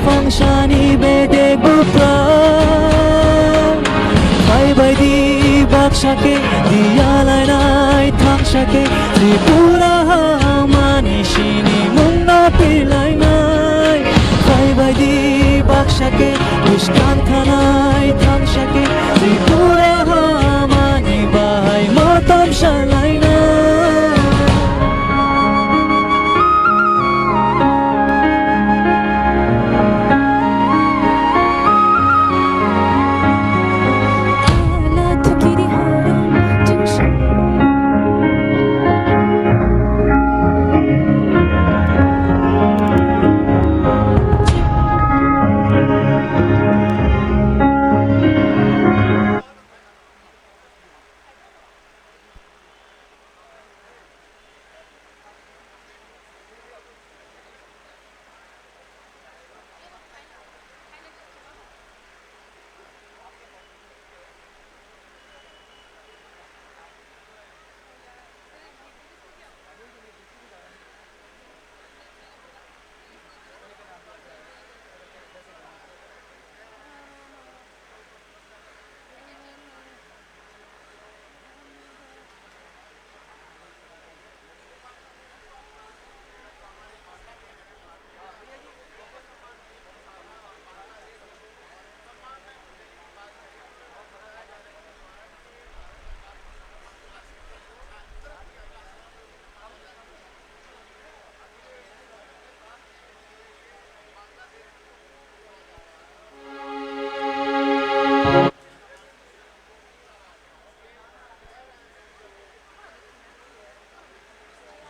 fangshani bede gupra Bhai bhai di bakshake diyalai nai thangshake Tripura mani shini munna pilai nai Bhai bhai di bakshake dushtanta nai thangshake Tripura mani bhai matam shalai nai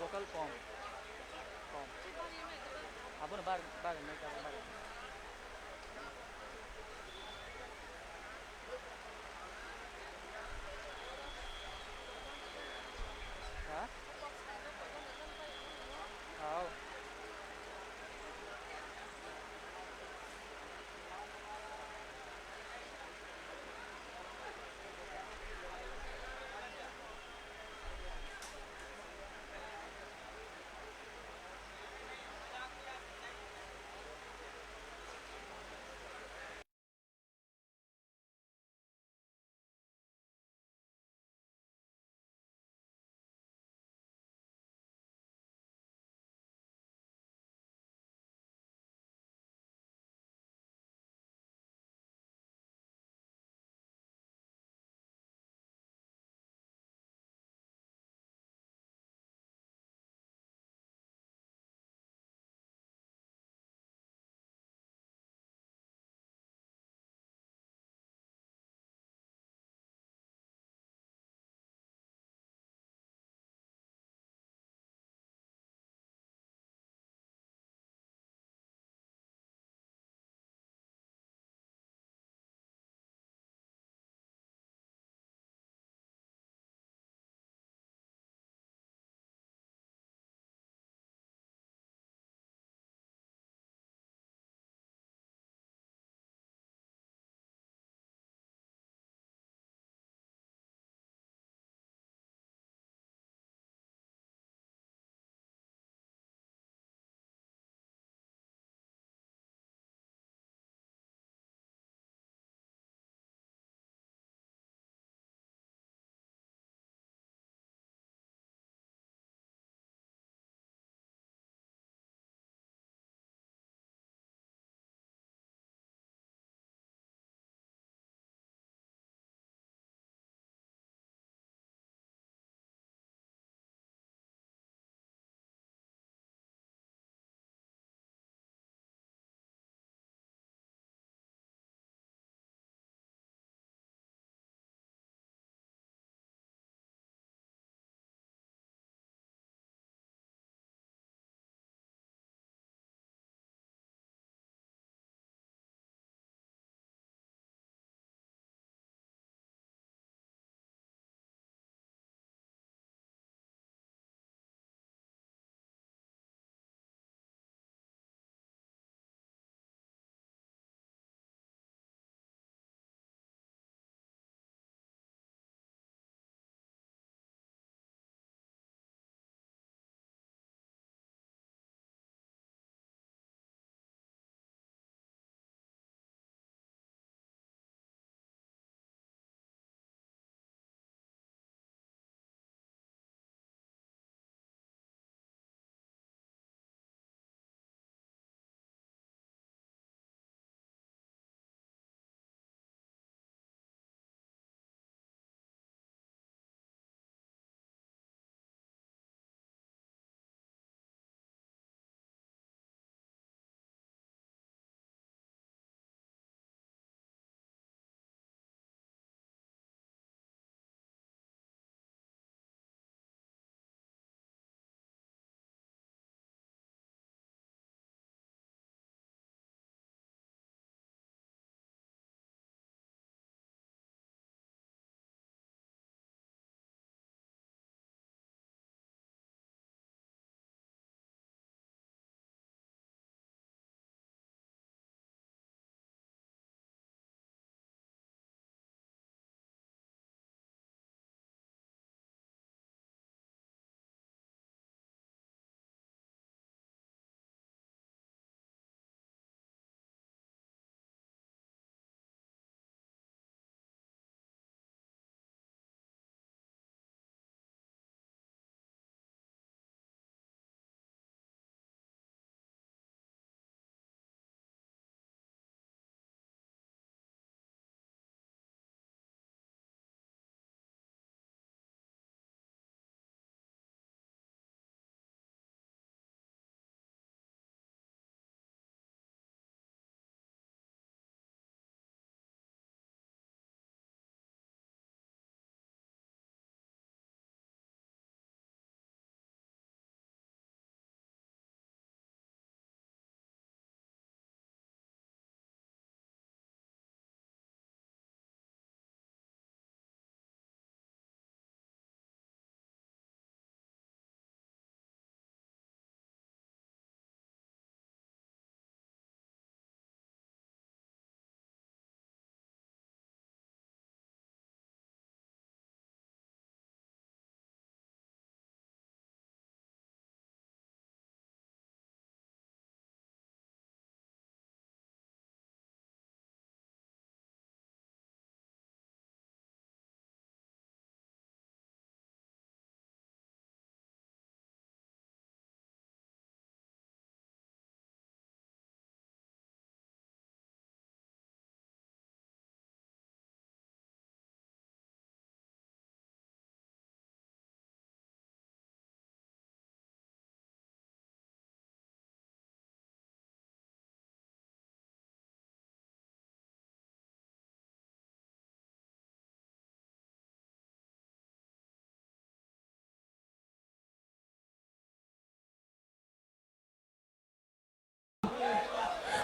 vocal com com abon bar bar mai ka bar ha आओ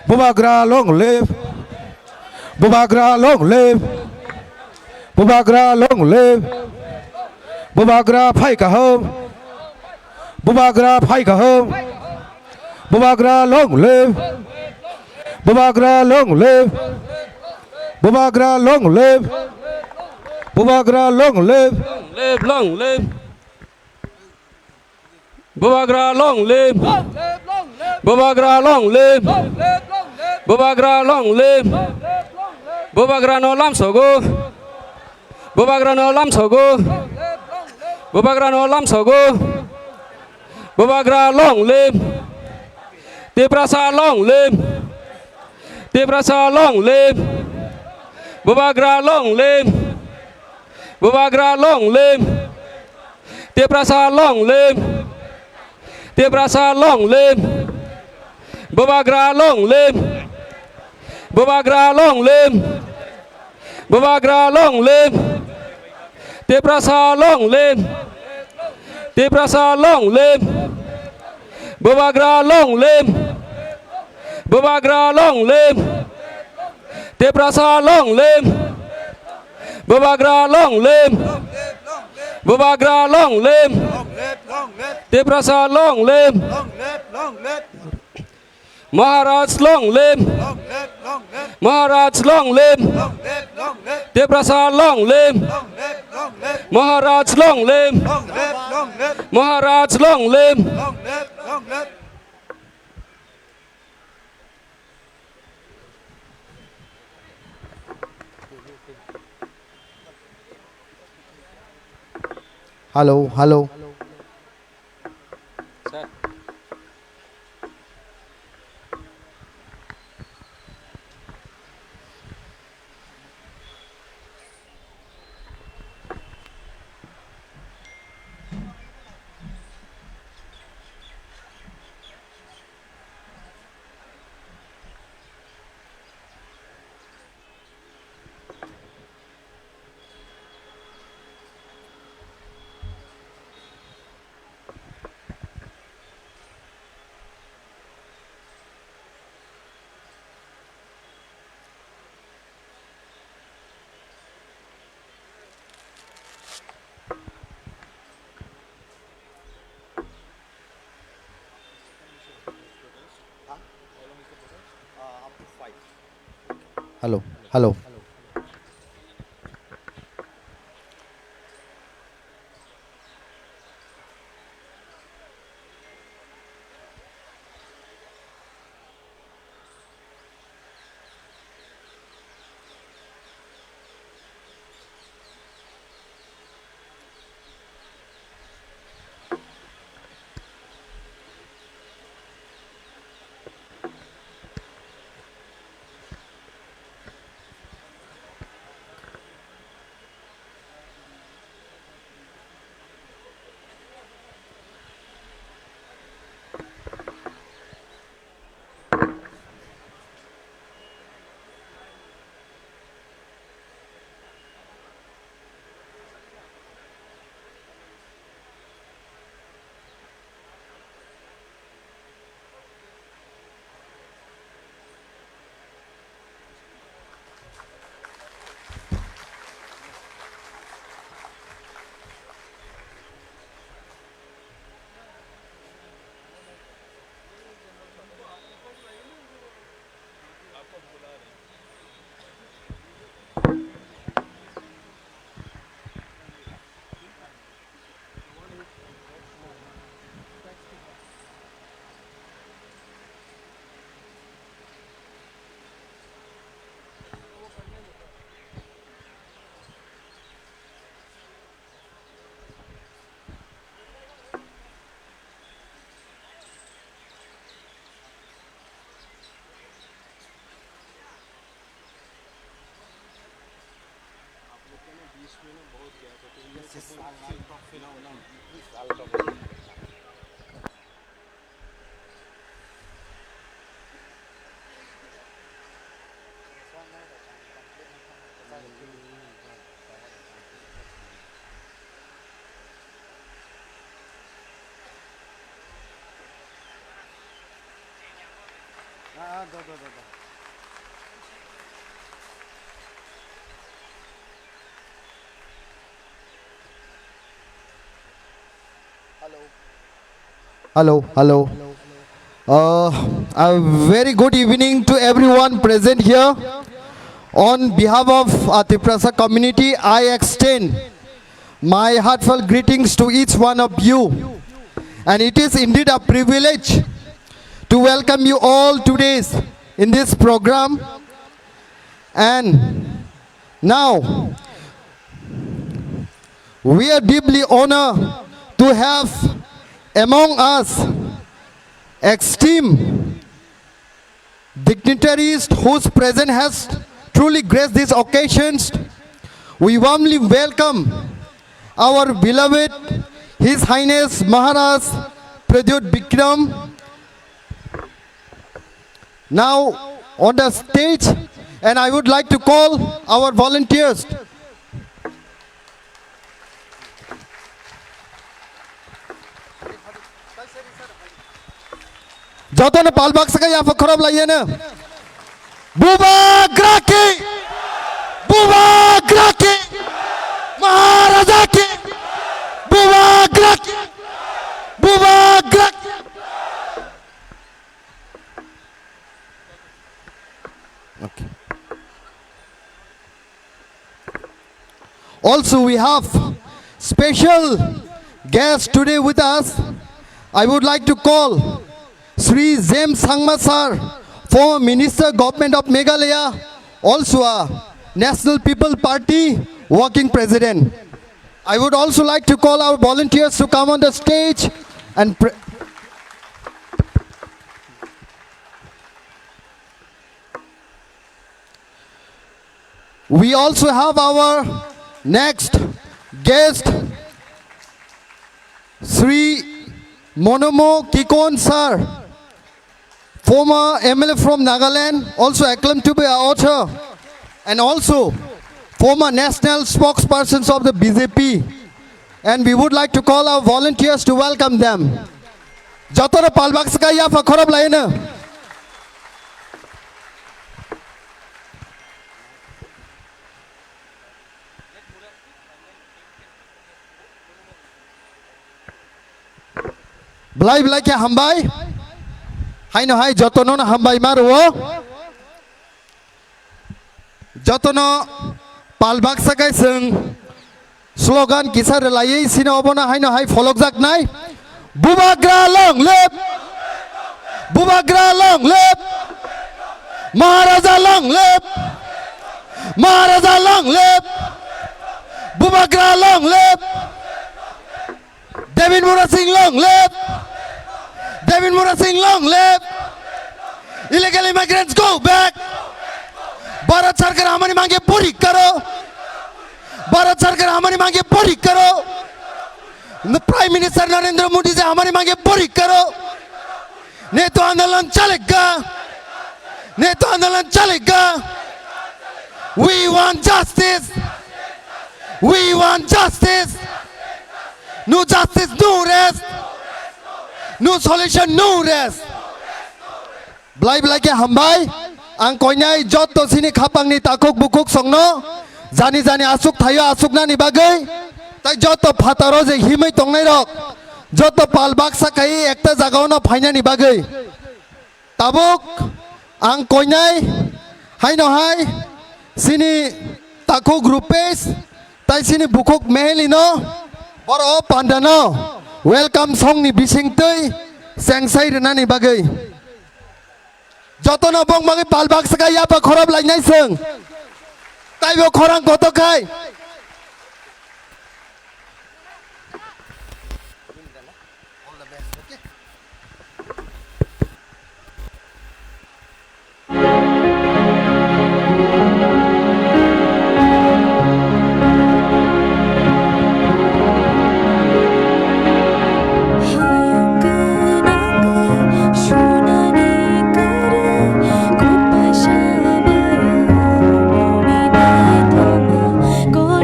Bubagra long live. Bubagra long live. Bubagra long live. Bubagra fight home. Bubagra fight home. Bubagra long live. Bubagra long live. Bubagra long live. Bubagra long live. Live long live. Bubagra long live. Bubagra long live. Bubagra long live. Bubagra no lam sogo. Bubagra no lam sogo. Bubagra no lam sogo. Bubagra long live. Tiprasa long live. Tiprasa long live. Bubagra long live. Bubagra long live. Tiprasa long live. Tiprasa long live. Bubagra long live. Bubagra long live. Bubagra long live. Tiprasa long live. Tiprasa long live. Bubagra long live. Bubagra long live. Tiprasa long live. Bubagra long live. Bubagra long live. Tiprasa long live. Maharaj long live. Maharaj long live. Tiprasa long live. Maharaj long live. Maharaj long live. Hello, hello. Hello, hello. Hello, hello. A very good evening to everyone present here. On behalf of Tiprasa community, I extend my heartfelt greetings to each one of you. And it is indeed a privilege to welcome you all today in this program. And now, we are deeply honored to have among us esteemed dignitaries whose presence has truly graced these occasions. We warmly welcome our beloved His Highness Maharaj Pradyut Bikram now on the stage, and I would like to call our volunteers. Jotona palbak saka ya fakhrab layena. Buba Graki, Buba Graki, Maharaja ki, Buba Graki, Buba Graki. Okay. Also, we have special guest today with us. I would like to call Sri James Sangma sir, former Minister, Government of Meghalaya, also a National People Party working president. I would also like to call our volunteers to come on the stage and we also have our next guest, Sri Monomo Kikon sir, former MLA from Nagaland, also acclaimed to be an author, and also former national spokespersons of the BJP. And we would like to call our volunteers to welcome them. Jotona palbak saka ya fakhrab layena. Belai belai ke hambai, hai no hai jotono na hambai maruo, jotono palbak sakai seng slogan kisah relai sini obona hai no hai follow jak nai, Bubagra long live, Bubagra long live, Maharaja long live, Maharaja long live, Bubagra long live, David Mura Singh long live. David Mura Singh long live. Illegal immigrants go back. Bharat Sarkar हमारी मांगे पूरी करो. Bharat Sarkar हमारी मांगे पूरी करो. The Prime Minister Narendra Modi से हमारी मांगे पूरी करो. नहीं तो आंदोलन चलेगा. नहीं तो आंदोलन चलेगा. We want justice. We want justice. No justice, no rest. No solution, no rest. Belai belai ke hambai, ang koinai joto sini khapang ni takuk bukuk songno, jani jani asuk thayo asuk na ni bagai, tai joto phataro je himai tongnai rok, joto palbak sakai ekta jagao na phaina ni bagai. Tabuk ang koinai, hai no hai, sini takuk grupes, tai sini bukuk mehelino, boro pandano. Welcome song ni bising tui sengsai rena ni bagai. Joto na bong bagai palbak sakai ya pa khorab lai nai seng. Tai bo khorang koto kai. Go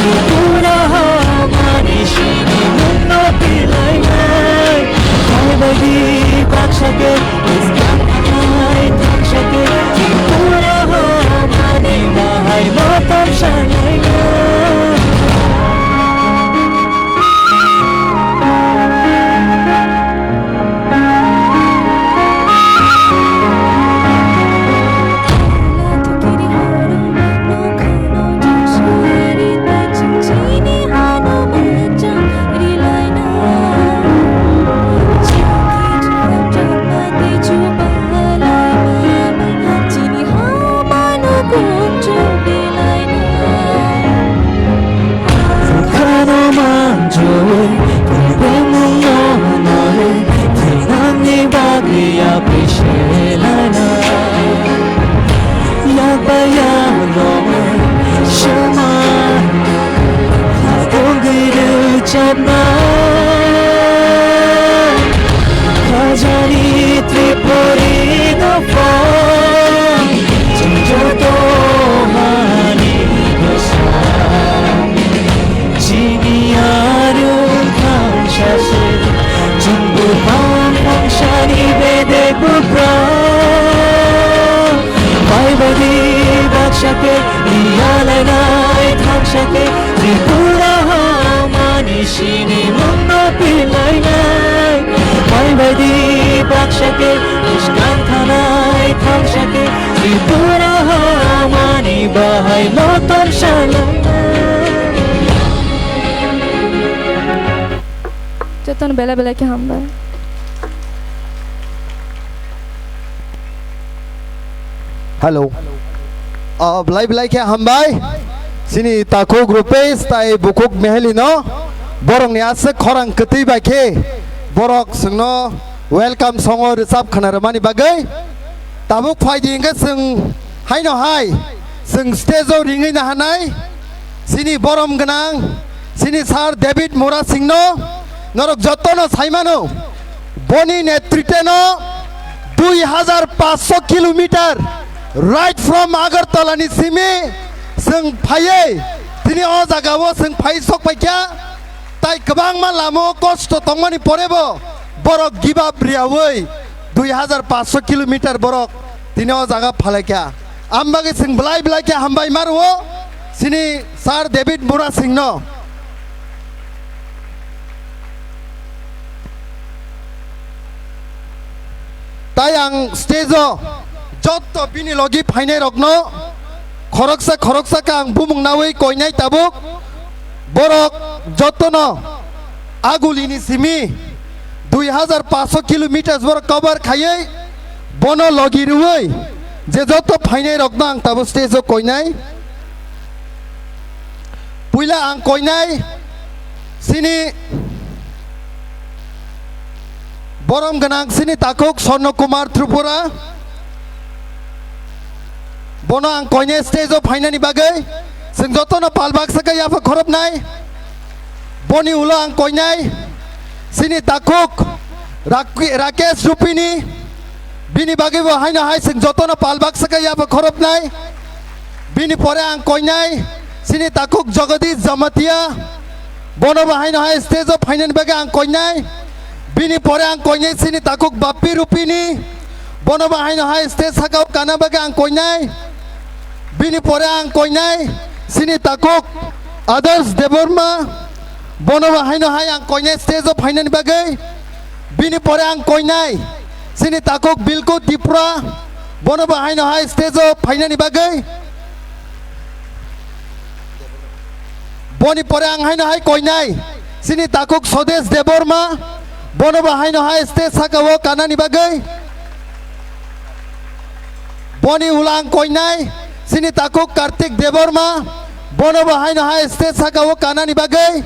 Tripura Manisini Munno Pilai Nai Bhaibadi Bakshake Iskanai Takshake Tripura Mani Mahai Motam Shanai Nai Bakshake, Diyalanai Thakshake, Tripura Manishini Munno Pilai Nai Bhaibadi Bakshake, Ishkanthanai Thakshake, Tripura Mani Bahai Motam Shalai Jatan bela bela ke hamba Hello. Belai belai ke hambai. Sini takuk grupes tai bukuk meheli no. Borong ni asek korang keti baike. Borok sengno welcome songo resap kanaramani bagai. Tabuk fai dingkat seng hai no hai. Seng stage ringi na hanai. Sini borom genang. Sini sar David Mura Singno. Norok jotono saimano. Boni netriteno 2500 kilometer. Right from Agartala ni simi seng phaye tini o jagao seng phai sok paikya tai kabang ma lamo kosto tongmani porebo borok give up riawoi 2500 kilometer borok tini o jaga phalekya ambage seng blai blai kya hambai marwo sini sar David Mura Singno tayang stage Jotto bini logi phainai rokno khoroksa kang bumung nawai koinai tabuk borok jottono agulini simi 2500 kilometers borok cover khayai bono logi ruwai je jotto phainai rokno ang tabuk stage koinai puila ang koinai sini borom ganang sini takuk Sorno Kumar Tripura Bono ang koine stage of finani bagay sing joto na palbak sa kaya pa khorop nai boni ulo ang koinai sini takuk Rakesh Rupini bini bagay bo haina hai sing joto na palbak sa kaya pa khorop nai bini pore ang koinai sini takuk Jagadish Jamatia bono bo haina hai stage of finani bagay ang koinai bini pore ang koinai sini takuk Bappi Rupini bono bo haina hai stage sakau kana bagay ang koinai Bini pore ang koinai sini takuk Others Deborma bono hai no hai ang koinai stage of hainan bagai bini pore ang koinai sini takuk Bilku Tripura bono hai no hai stage of hainan bagai boni pore ang hai no hai koinai sini takuk Swadesh Deborma bono hai no hai stage sakawo kanani bagai boni ulang koinai sini takuk Kartik Deborma bono hai no hai stage sakawo kanani bagai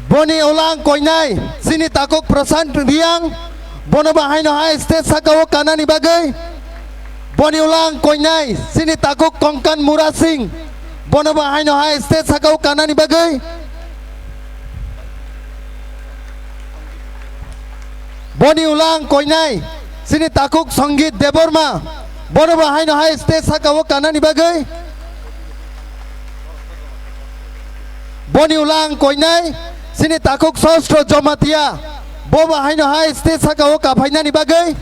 boni ulang koinai sini takuk Prasant Riang bono hai no hai stage sakawo kanani bagai boni ulang koinai sini takuk Kongkan Mura Singh bono hai no hai stage sakawo kanani bagai boni ulang koinai sini takuk Sangeet Deborma bono hai no hai stage sakawo kanani bagai boni ulang koinai sini takuk sostro jomatia boba haino hai stage saka o kapaina ni bagai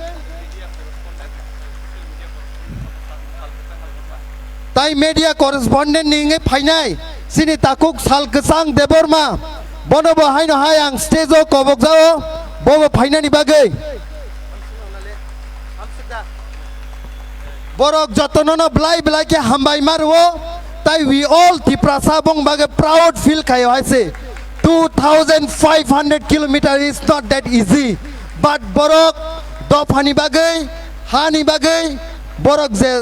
tai media correspondent ninge phainai sini takuk sal kesang deborma bono bo haino hai ang stage o kobok jao boba phaina ni bagai borok jotonono blai blai ke hambai marwo tai we all tiprasa bong bagai proud feel kayo haise 2500 kilometer is not that easy but borok do hani bagai hani bagai borok je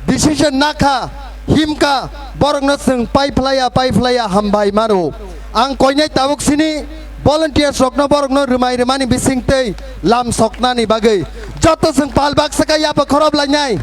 decision nakha himka borok no sing pai playa hambai maru ang koinai tabuk sini volunteer sokno borok no rumai remani bisingtei lam sokna ni bagai joto sing palbak saka ya pa khorob lainai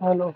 hello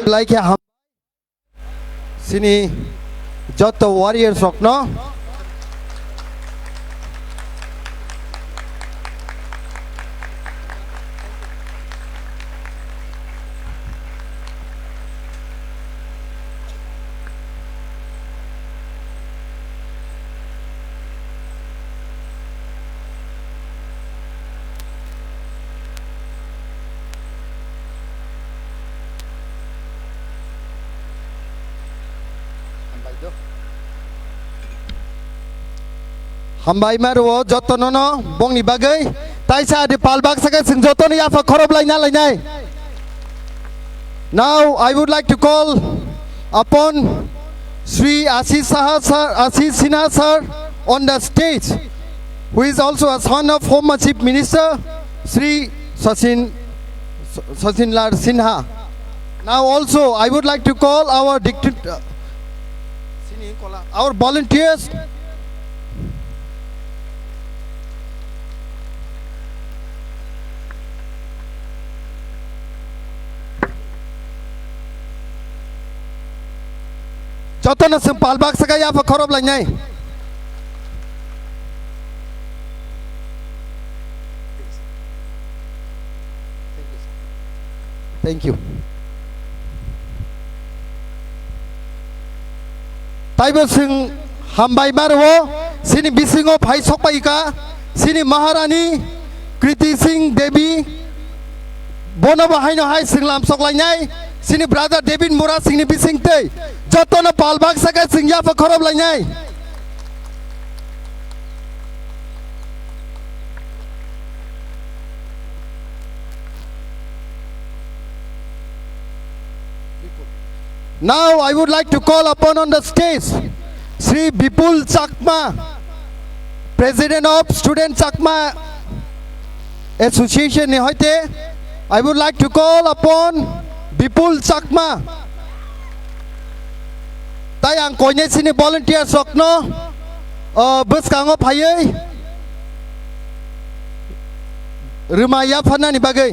like ham sini joto warrior sokno hambai maru jotonono bongni bagai taisa di palbak saka sing jotono ya fa khorob lainai now I would like to call upon Sri Ashish Sinha sir on the stage, who is also a son of former Chief Minister Sri Sachin Lal Sinha. Now also I would like to call our our volunteers. Jotana sing palbak saka ya fa khorob lainai thank you taibo sing hambai marwo sini bisingo phai sokpai ka sini Maharani Kriti Singh Devi bonobo haino hai sing lam sok lainai sini brother David Mura sing ni bising tei jotono palbak saka sing ya fa khorob lainai now I would like to call upon on the stage Sri Bipul Chakma, President of Student Chakma Association hoite. I would like to call upon Bipul Chakma. Tayang koine sini volunteer sokno boskango phayei rumaya phanani bagai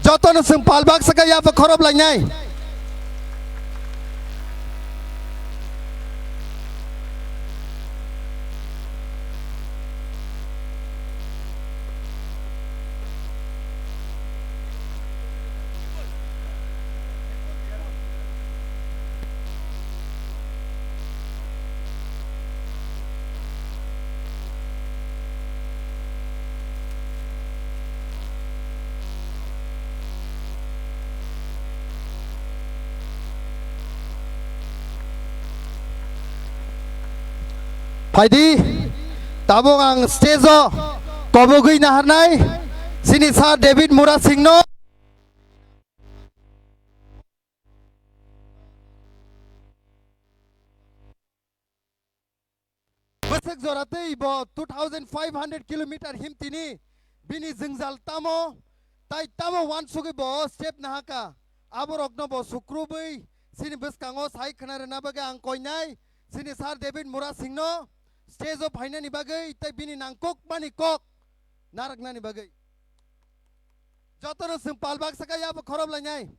jotono sung palbak saka ya khorob lainai Paidi, tabung ang stage kobogui naharnai, sini Sir David Mura Singno. Besek zorate ibo 2,500 kilometer him tini, bini zingzal tamo, tai tamo wan sugi bo step nahaka, aborokno bo sukrubi, sini beskango sai khanare nabaga ang koinai, sini Sir David Mura Singno. Stage of Haina Nibagai, Tabini Nankok, Manikok, Narakna Nibagai. Jotono Simpal Baksakaya, Korob Lanai.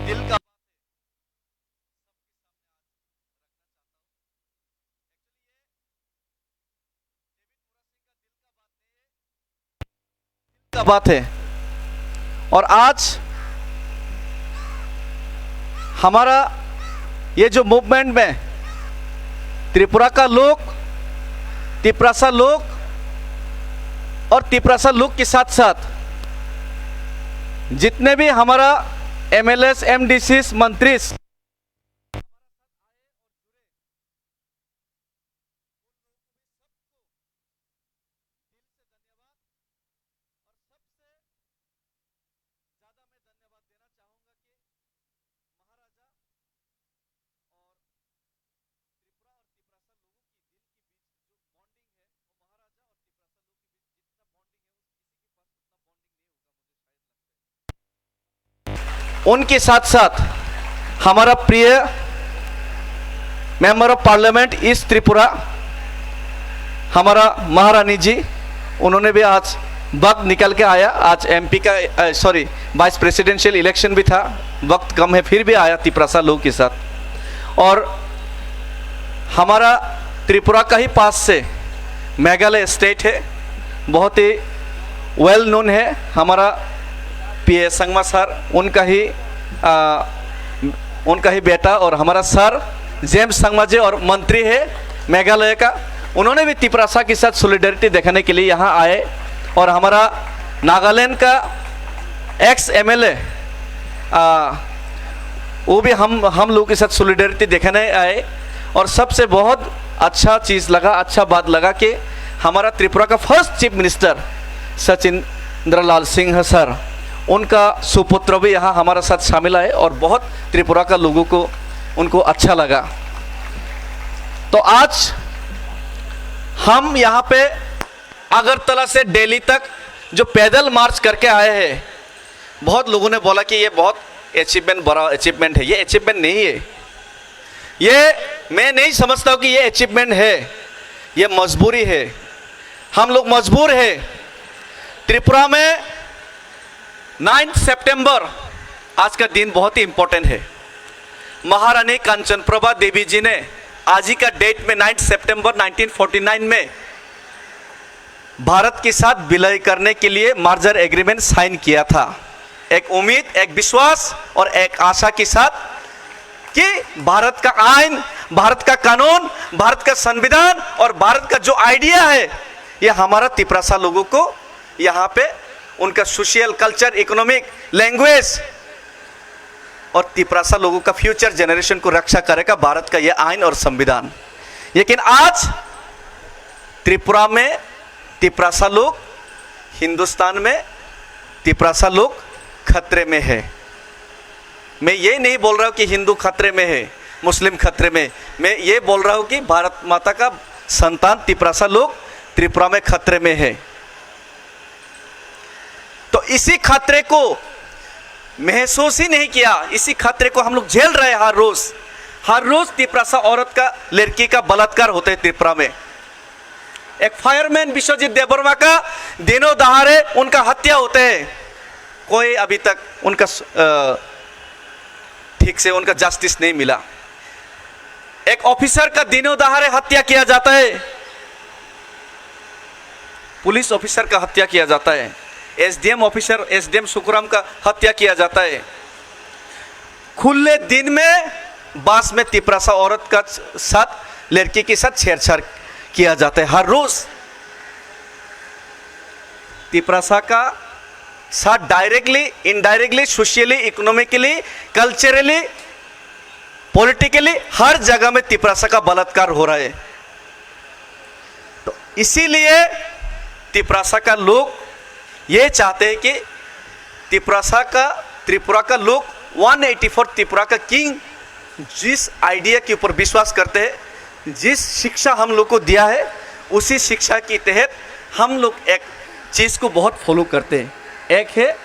दिल का बात है और आज हमारा ये जो movement में त्रिपुरा का लोग, तिपरासा लोग और तिपरासा लोग के साथ साथ जितने भी हमारा एमएलएस, एमडीसीस, मंत्री उनके साथ साथ हमारा प्रिय member of parliament east Tripura हमारा महारानी जी, उन्होंने भी आज वक्त निकल के आया। आज एमपी का सॉरी वाइस प्रेसिडेंशियल इलेक्शन भी था, वक्त कम है फिर भी आया तिपरासा लोग के साथ। और हमारा त्रिपुरा का ही पास से मेघालय स्टेट है, बहुत ही वेल नोन है। हमारा पीए संगमा सर उनका ही बेटा और हमारा सर जेम्स संगमा जी और मंत्री है मेघालय का, उन्होंने भी तिपरासा के साथ सॉलिडरिटी दिखाने के लिए यहाँ आए। और हमारा नागालैंड का एक्स एमएलए वो भी हम लोगों के साथ सॉलिडरिटी दिखाने आए। और सबसे बहुत अच्छा चीज़ लगा, अच्छा बात लगा कि हमारा त्रिपुरा का फर्स्ट चीफ मिनिस्टर सचिंद्र लाल सिंह सर, उनका सुपुत्र भी यहाँ हमारे साथ शामिल है और बहुत त्रिपुरा का लोगों को उनको अच्छा लगा। तो आज हम यहाँ पे अगरतला से दिल्ली तक जो पैदल मार्च करके आए हैं, बहुत लोगों ने बोला कि ये बहुत अचीवमेंट, बड़ा अचीवमेंट है। ये अचीवमेंट नहीं है, ये मैं नहीं समझता हूँ कि ये अचीवमेंट है, ये मजबूरी है। हम लोग मजबूर है। त्रिपुरा में 9 सितंबर आज का दिन बहुत ही इंपॉर्टेंट है। महारानी कांचनप्रभा देवी जी ने आज ही का डेट में 9 सितंबर 1949 में भारत के साथ विलय करने के लिए मर्जर एग्रीमेंट साइन किया था। एक उम्मीद, एक विश्वास और एक आशा के साथ कि भारत का आइन, भारत का कानून, भारत का संविधान और भारत का जो आइडिया है, ये हमारा तिपरासा लोगों को यहाँ पे उनका सोशल, कल्चर, इकोनॉमिक, लैंग्वेज और तिपरासा लोगों का फ्यूचर जनरेशन को रक्षा करेगा भारत का यह आइन और संविधान। लेकिन आज त्रिपुरा में तिपरासा लोग, हिंदुस्तान में तिपरासा लोग खतरे में है। मैं ये नहीं बोल रहा हूँ कि हिंदू खतरे में है, मुस्लिम खतरे में, मैं ये बोल रहा हूँ कि भारत माता का संतान तिपरासा लोग त्रिपुरा में खतरे में है। तो इसी खतरे को महसूस ही नहीं किया, इसी खतरे को हम लोग झेल रहे हैं हर रोज तिपरासा औरत का, लड़की का बलात्कार होते हैं त्रिपुरा में। एक फायरमैन विश्वजीत देबबर्मा का दिनों दहाड़े उनका हत्या होते हैं, कोई अभी तक उनका ठीक से उनका जस्टिस नहीं मिला। एक ऑफिसर का दिनों दहाड़े हत्या किया जाता है, पुलिस ऑफिसर का हत्या किया जाता है, एसडीएम ऑफिसर, एसडीएम सुखराम का हत्या किया जाता है। खुले दिन में बास में तिपरासा औरत का साथ, लड़की के साथ छेड़छाड़ किया जाता है हर रोज। तिपरासा का साथ directly, indirectly, socially, economically, culturally, politically हर जगह में तिपरासा का बलात्कार हो रहा है। तो इसीलिए तिपरासा का लोग ये चाहते हैं कि त्रिपुरा का लोग 184 त्रिपुरा का किंग जिस आइडिया के ऊपर विश्वास करते हैं, जिस शिक्षा हम लोग को दिया है, उसी शिक्षा के तहत हम लोग एक चीज़ को बहुत फॉलो करते हैं। एक है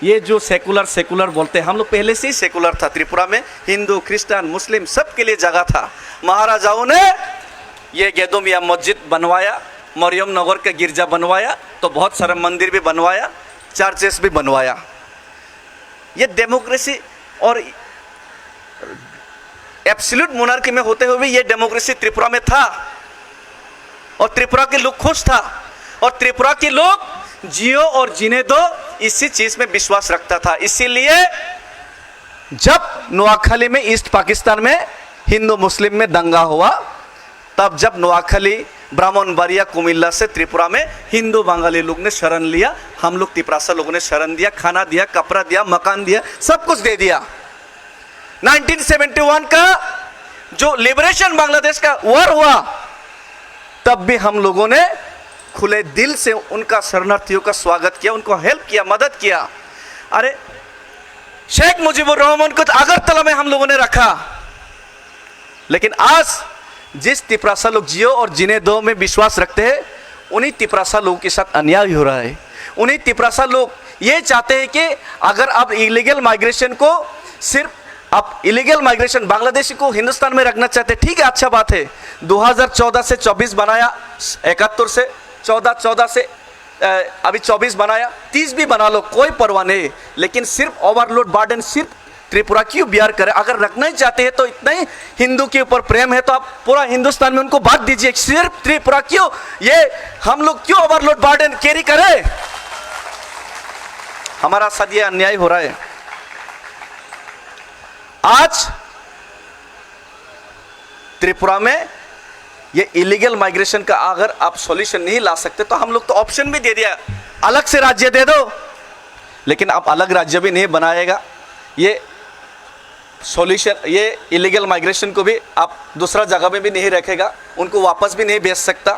ये जो सेकुलर बोलते हैं, हम लोग पहले से ही सेकुलर था त्रिपुरा में, हिंदू, क्रिश्चियन, मुस्लिम सब के लिए जगह था। महाराजाओं ने ये गेदोमिया मस्जिद बनवाया, मरियम नगर का गिरजा बनवाया, तो बहुत सारा मंदिर भी बनवाया, चर्चेस भी बनवाया। ये डेमोक्रेसी और एब्सोल्यूट मोनार्की में होते हुए ये डेमोक्रेसी त्रिपुरा में था और त्रिपुरा के लोग खुश था और त्रिपुरा के लोग जियो और जीने दो इसी चीज में विश्वास रखता था। इसीलिए जब नोआखली में, ईस्ट पाकिस्तान में हिंदू मुस्लिम में दंगा हुआ, तब जब नोआखली, ब्राह्मणबाड़िया, कुमिल्ला से त्रिपुरा में हिंदू बंगाली लोग ने शरण लिया, हम लोग तिपरासा लोगों ने शरण दिया, खाना दिया, कपड़ा दिया, मकान दिया, सब कुछ दे दिया। 1971 का जो लिबरेशन बांग्लादेश का वॉर हुआ, तब भी हम लोगों ने खुले दिल से उनका शरणार्थियों का स्वागत किया, उनको हेल्प किया, मदद किया। अरे शेख मुजीबुर रहमान को अगरतला में हम लोगों ने रखा, लेकिन आज जिस तिपरासा लोग जियो और जीने दो में विश्वास रखते हैं, उन्हीं तिपरासा लोगों के साथ अन्याय हो रहा है। उन्हीं तिपरासा लोग ये चाहते हैं कि अगर आप इलीगल माइग्रेशन को, सिर्फ आप इलीगल माइग्रेशन बांग्लादेशी को हिंदुस्तान में रखना चाहते, ठीक है, अच्छा बात है। 2014 से 24 बनाया, 71 से 14 से अभी 24 बनाया, 30 भी बना लो, कोई परवाह नहीं, लेकिन सिर्फ ओवरलोड बर्डन सिर्फ त्रिपुरा क्यों बियर करे? अगर रखना ही चाहते हैं तो इतना ही हिंदू के ऊपर प्रेम है तो आप पूरा हिंदुस्तान में उनको बांट दीजिए, सिर्फ त्रिपुरा क्यों, ये हम लोग क्यों ओवरलोड बर्डन कैरी करें? हमारा साथ ये अन्याय हो रहा है। आज त्रिपुरा में ये इलीगल माइग्रेशन का अगर आप सॉल्यूशन नहीं ला सकते तो हम लोग तो ऑप्शन भी दे दिया, अलग से राज्य दे दो, लेकिन आप अलग राज्य भी नहीं बनाएगा, ये सॉल्यूशन, ये इलीगल माइग्रेशन को भी आप दूसरा जगह में भी नहीं रखेगा, उनको वापस भी नहीं भेज सकता।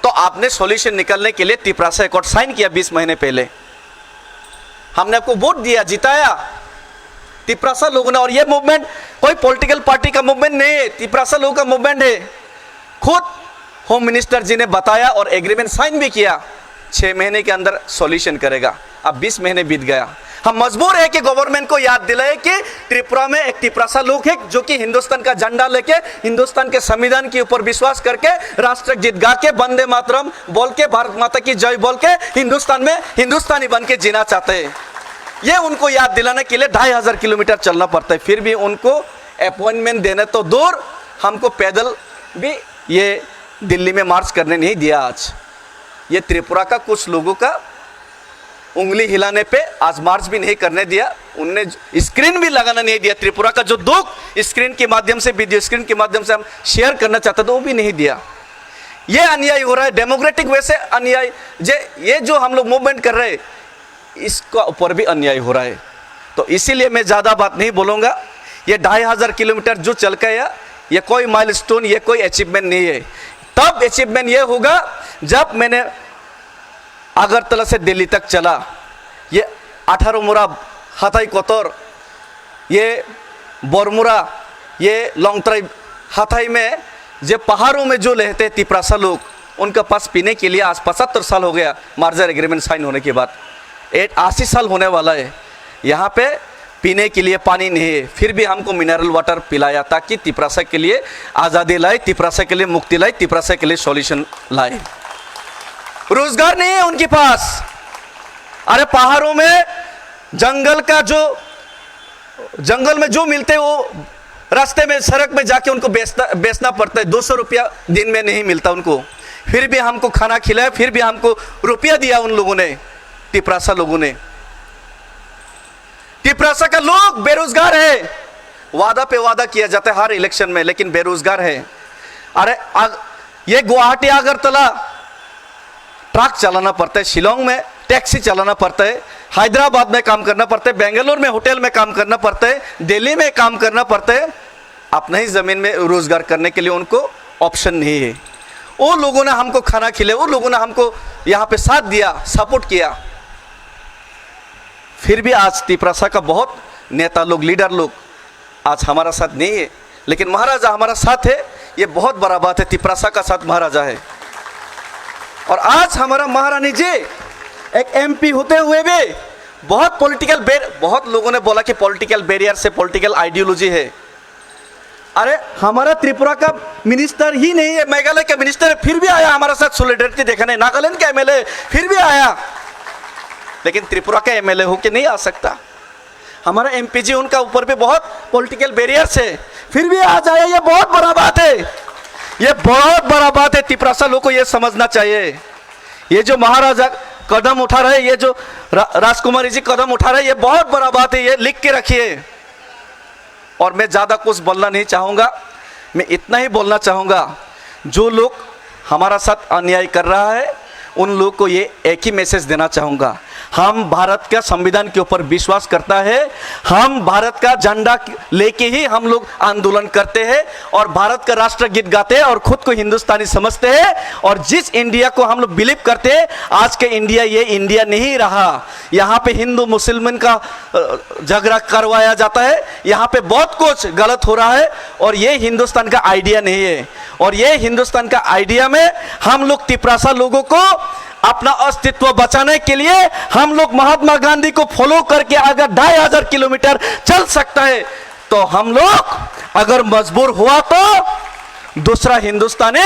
तो आपने सॉल्यूशन निकालने के लिए तिपरासा एकॉर्ड साइन किया 20 महीने पहले, हमने आपको वोट दिया, जिताया तिपरासा लोगों ने। और ये मूवमेंट कोई पॉलिटिकल पार्टी का मूवमेंट नहीं है, तिपरासा लोगों का मूवमेंट है। खुद होम मिनिस्टर जी ने बताया और एग्रीमेंट साइन भी किया, 6 महीने के अंदर सॉल्यूशन करेगा। अब 20 महीने बीत गया, हम मजबूर है कि गवर्नमेंट को याद दिलाए कि त्रिपुरा में एक तिपरासा लोग है जो कि हिंदुस्तान का झंडा लेके, हिंदुस्तान के संविधान के ऊपर विश्वास करके, राष्ट्र गीत गा के, वंदे मातरम बोल के, भारत माता की जय बोल के हिंदुस्तान में हिंदुस्तानी बन के जीना चाहते हैं। ये उनको याद दिलाने के लिए 2500 किलोमीटर चलना पड़ता है, फिर भी उनको अपॉइंटमेंट देने तो दूर, हमको पैदल भी ये दिल्ली में मार्च करने नहीं दिया। आज ये त्रिपुरा का कुछ लोगों का उंगली हिलाने पे आज मार्च भी नहीं करने दिया, उनने स्क्रीन भी लगाना नहीं दिया। त्रिपुरा का जो दुख स्क्रीन के माध्यम से, वीडियो स्क्रीन के माध्यम से हम शेयर करना चाहते थे वो भी नहीं दिया। ये अन्याय हो रहा है, डेमोक्रेटिक वे से अन्याय। ये जो हम लोग मूवमेंट कर रहे हैं इसका ऊपर भी अन्याय हो रहा है। तो इसीलिए मैं ज़्यादा बात नहीं बोलूँगा। ये 2500 किलोमीटर जो चल के आया ये कोई माइलस्टोन, ये कोई अचीवमेंट नहीं है। तब अचीवमेंट ये होगा जब मैंने अगरतला से दिल्ली तक चला। ये 18 मुरा हाथाई कोतोर, ये बोरमुरा, ये लोंगतराई हाथाई में जो पहाड़ों में जो रहते हैं तिपरासा लोग, उनका पास पीने के लिए आज 75 साल हो गया मार्जर एग्रीमेंट साइन होने के बाद। 80 साल होने वाला है। यहाँ पे पीने के लिए पानी नहीं है, फिर भी हमको मिनरल वाटर पिलाया ताकि तिपरासा के लिए आज़ादी लाए, तिपरासा के लिए मुक्ति लाए, तिपरासा के लिए सॉल्यूशन लाए। रोजगार नहीं है उनके पास। अरे पहाड़ों में जंगल में जो मिलते हैं वो रास्ते में सड़क में जाके उनको बेचना पड़ता है। 200 रुपया दिन में नहीं मिलता उनको, फिर भी हमको खाना खिलाया, फिर भी हमको रुपया दिया उन लोगों ने, तिपरासा लोगों ने। तिपरासा का लोग बेरोजगार है, वादा पे वादा किया जाता है हर इलेक्शन में, लेकिन बेरोजगार है। अरे ये गुवाहाटी अगरतला ट्रक चलाना पड़ता है, शिलोंग में टैक्सी चलाना पड़ता है, हैदराबाद में काम करना पड़ता है, बेंगलोर में होटल में काम करना पड़ता है, दिल्ली में काम करना पड़ता है। अपने ही ज़मीन में रोजगार करने के लिए उनको ऑप्शन नहीं है। वो लोगों ने हमको खाना खिलाया, वो लोगों ने हमको यहाँ पे साथ दिया, सपोर्ट किया। फिर भी आज तिपरासा का बहुत नेता लोग, लीडर लोग आज हमारा साथ नहीं है, लेकिन महाराजा हमारा साथ है। ये बहुत बड़ा बात है, तिपरासा का साथ महाराजा है। और आज हमारा महारानी जी एक एमपी होते हुए भी बहुत लोगों ने बोला कि पॉलिटिकल बैरियर से पॉलिटिकल आइडियोलॉजी है। अरे हमारा त्रिपुरा का मिनिस्टर ही नहीं है, मेघालय का मिनिस्टर है, फिर भी आया हमारे साथ सॉलिडेरिटी दिखाने। नागालैंड का एमएलए फिर भी आया, लेकिन त्रिपुरा का एमएलए होके नहीं आ सकता। हमारा एमपी उनका ऊपर भी बहुत पॉलिटिकल बैरियर से फिर भी आ जाए, ये बहुत बड़ा बात है। ये बहुत बड़ा बात है, तिपरासा लोगों को ये समझना चाहिए। ये जो महाराजा कदम उठा रहे, ये जो राजकुमारी जी कदम उठा रहे, ये बहुत बड़ा बात है, ये लिख के रखिए। और मैं ज़्यादा कुछ बोलना नहीं चाहूँगा, मैं इतना ही बोलना चाहूँगा, जो लोग हमारा साथ अन्याय कर रहा है उन लोगों को ये एक ही मैसेज देना चाहूँगा। हम भारत का संविधान के ऊपर विश्वास करता है, हम भारत का झंडा लेके ही हम लोग आंदोलन करते हैं और भारत का राष्ट्रगीत गाते हैं और खुद को हिंदुस्तानी समझते हैं। और जिस इंडिया को हम लोग बिलीव करते हैं, आज के इंडिया ये इंडिया नहीं रहा। यहाँ पे हिंदू मुसलमान का झगड़ा करवाया जाता है, यहाँ पे बहुत कुछ गलत हो रहा है और ये हिंदुस्तान का आइडिया नहीं है। और ये हिंदुस्तान का आइडिया में हम लोग तिपरासा लोगों को अपना अस्तित्व बचाने के लिए हम लोग महात्मा गांधी को फॉलो करके अगर 2500 किलोमीटर चल सकता है, तो हम लोग अगर मजबूर हुआ तो दूसरा हिंदुस्तानी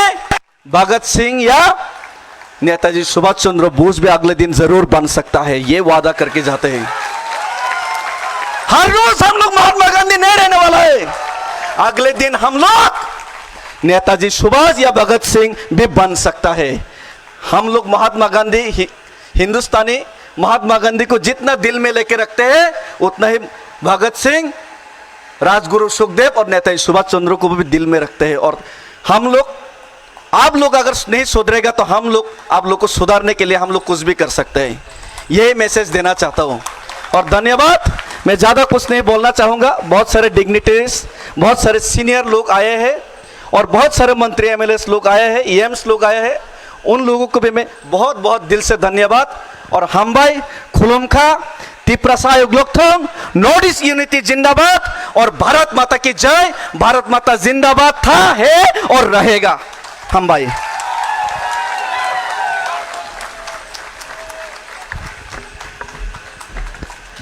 भगत सिंह या नेताजी सुभाष चंद्र बोस भी अगले दिन जरूर बन सकता है, ये वादा करके जाते हैं। हर रोज हम लोग महात्मा गांधी नहीं रहने वाला है, अगले दिन हम लोग नेताजी सुभाष या भगत सिंह भी बन सकता है। हम लोग महात्मा गांधी हिंदुस्तानी महात्मा गांधी को जितना दिल में लेके रखते हैं, उतना ही भगत सिंह, राजगुरु सुखदेव और नेताजी सुभाष चंद्र को भी दिल में रखते हैं। और हम लोग, आप लोग अगर नहीं सुधरेगा तो हम लोग आप लोग को सुधारने के लिए हम लोग कुछ भी कर सकते हैं, यही मैसेज देना चाहता हूँ। और धन्यवाद, मैं ज़्यादा कुछ नहीं बोलना चाहूँगा। बहुत सारे डिग्निटरीज, बहुत सारे सीनियर लोग आए हैं और बहुत सारे मंत्री एमएलएस लोग आए हैं, ईएम्स लोग आए हैं, उन लोगों को भी मैं बहुत बहुत दिल से धन्यवाद। और हम भाई खुलुमखा, तिपरासा युगलोकथोंग, नॉर्थ ईस्ट यूनिटी जिंदाबाद और भारत माता की जय। भारत माता जिंदाबाद था, है और रहेगा। हम भाई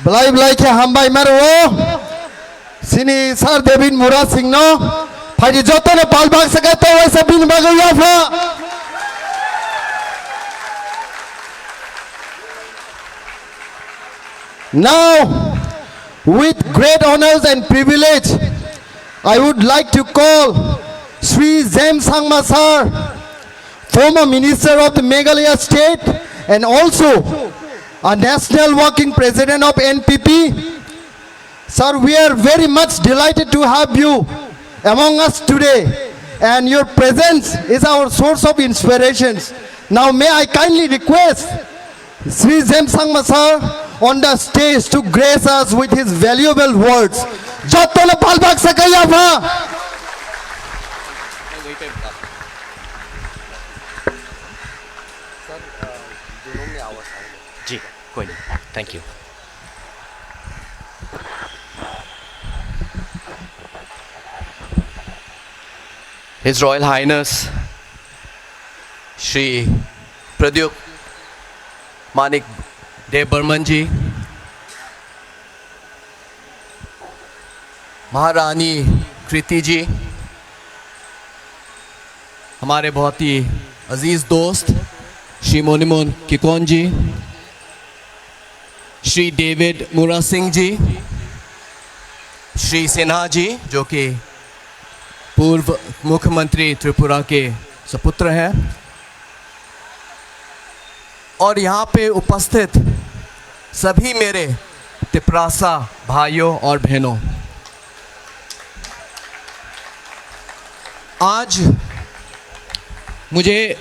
Belai ke hambai merwo sini sar Devin Mura Singh no phai joto ne pal bag sakate waise bin bagaya fa now with great honors and privilege I would like to call Sri Zem Sangma sir, former minister of the Meghalaya state and also a national working president of NPP. Sir, we are very much delighted to have you among us today, and your presence is our source of inspirations. Now may I kindly request Sri Zemsangma sir on the stage to grace us with his valuable words. Jatole palbak sakaya bha. जी कोई नहीं, thank you. His Royal Highness Shri Pradyuk Manik Dev Burman जी, महारानी कृति जी, हमारे बहुत ही अजीज दोस्त श्री मोनिमोन किकोन जी, Shri David मुरा सिंह जी, श्री सिन्हा जी जो कि पूर्व मुख्यमंत्री त्रिपुरा के सपुत्र हैं, और यहाँ पे उपस्थित सभी मेरे तिपरासा भाइयों और बहनों, आज मुझे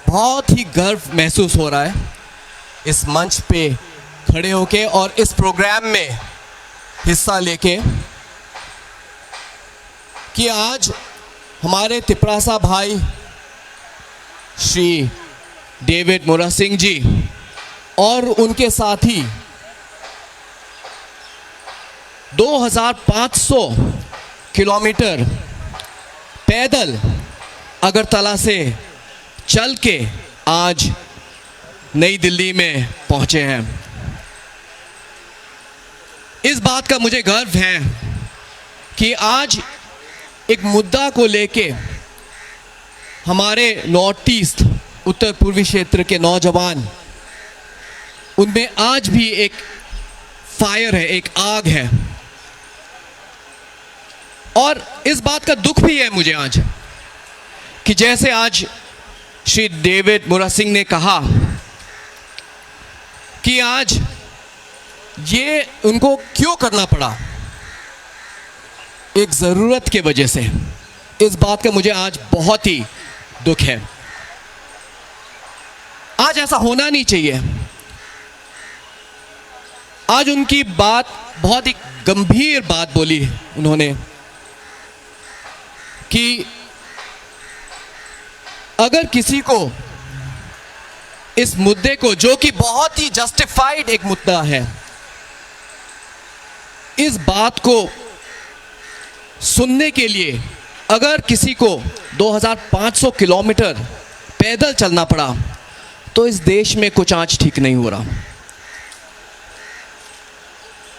बहुत ही गर्व महसूस हो रहा है इस मंच पे खड़े होके और इस प्रोग्राम में हिस्सा लेके कि आज हमारे तिपरासा भाई श्री डेविड मुरा सिंह जी और उनके साथी 2500 किलोमीटर पैदल अगरतला से चल के आज नई दिल्ली में पहुंचे हैं. इस बात का मुझे गर्व है कि आज एक मुद्दा को लेके हमारे नॉर्थ ईस्ट उत्तर पूर्वी क्षेत्र के नौजवान, उनमें आज भी एक फायर है, एक आग है. और इस बात का दुख भी है मुझे आज कि जैसे आज श्री डेविड मुरा सिंह ने कहा कि आज ये उनको क्यों करना पड़ा, एक ज़रूरत के वजह से. इस बात का मुझे आज बहुत ही दुख है. आज ऐसा होना नहीं चाहिए. आज उनकी बात बहुत ही गंभीर बात बोली उन्होंने कि अगर किसी को इस मुद्दे को, जो कि बहुत ही जस्टिफाइड एक मुद्दा है, इस बात को सुनने के लिए अगर किसी को 2500 किलोमीटर पैदल चलना पड़ा तो इस देश में कुछ आज ठीक नहीं हो रहा.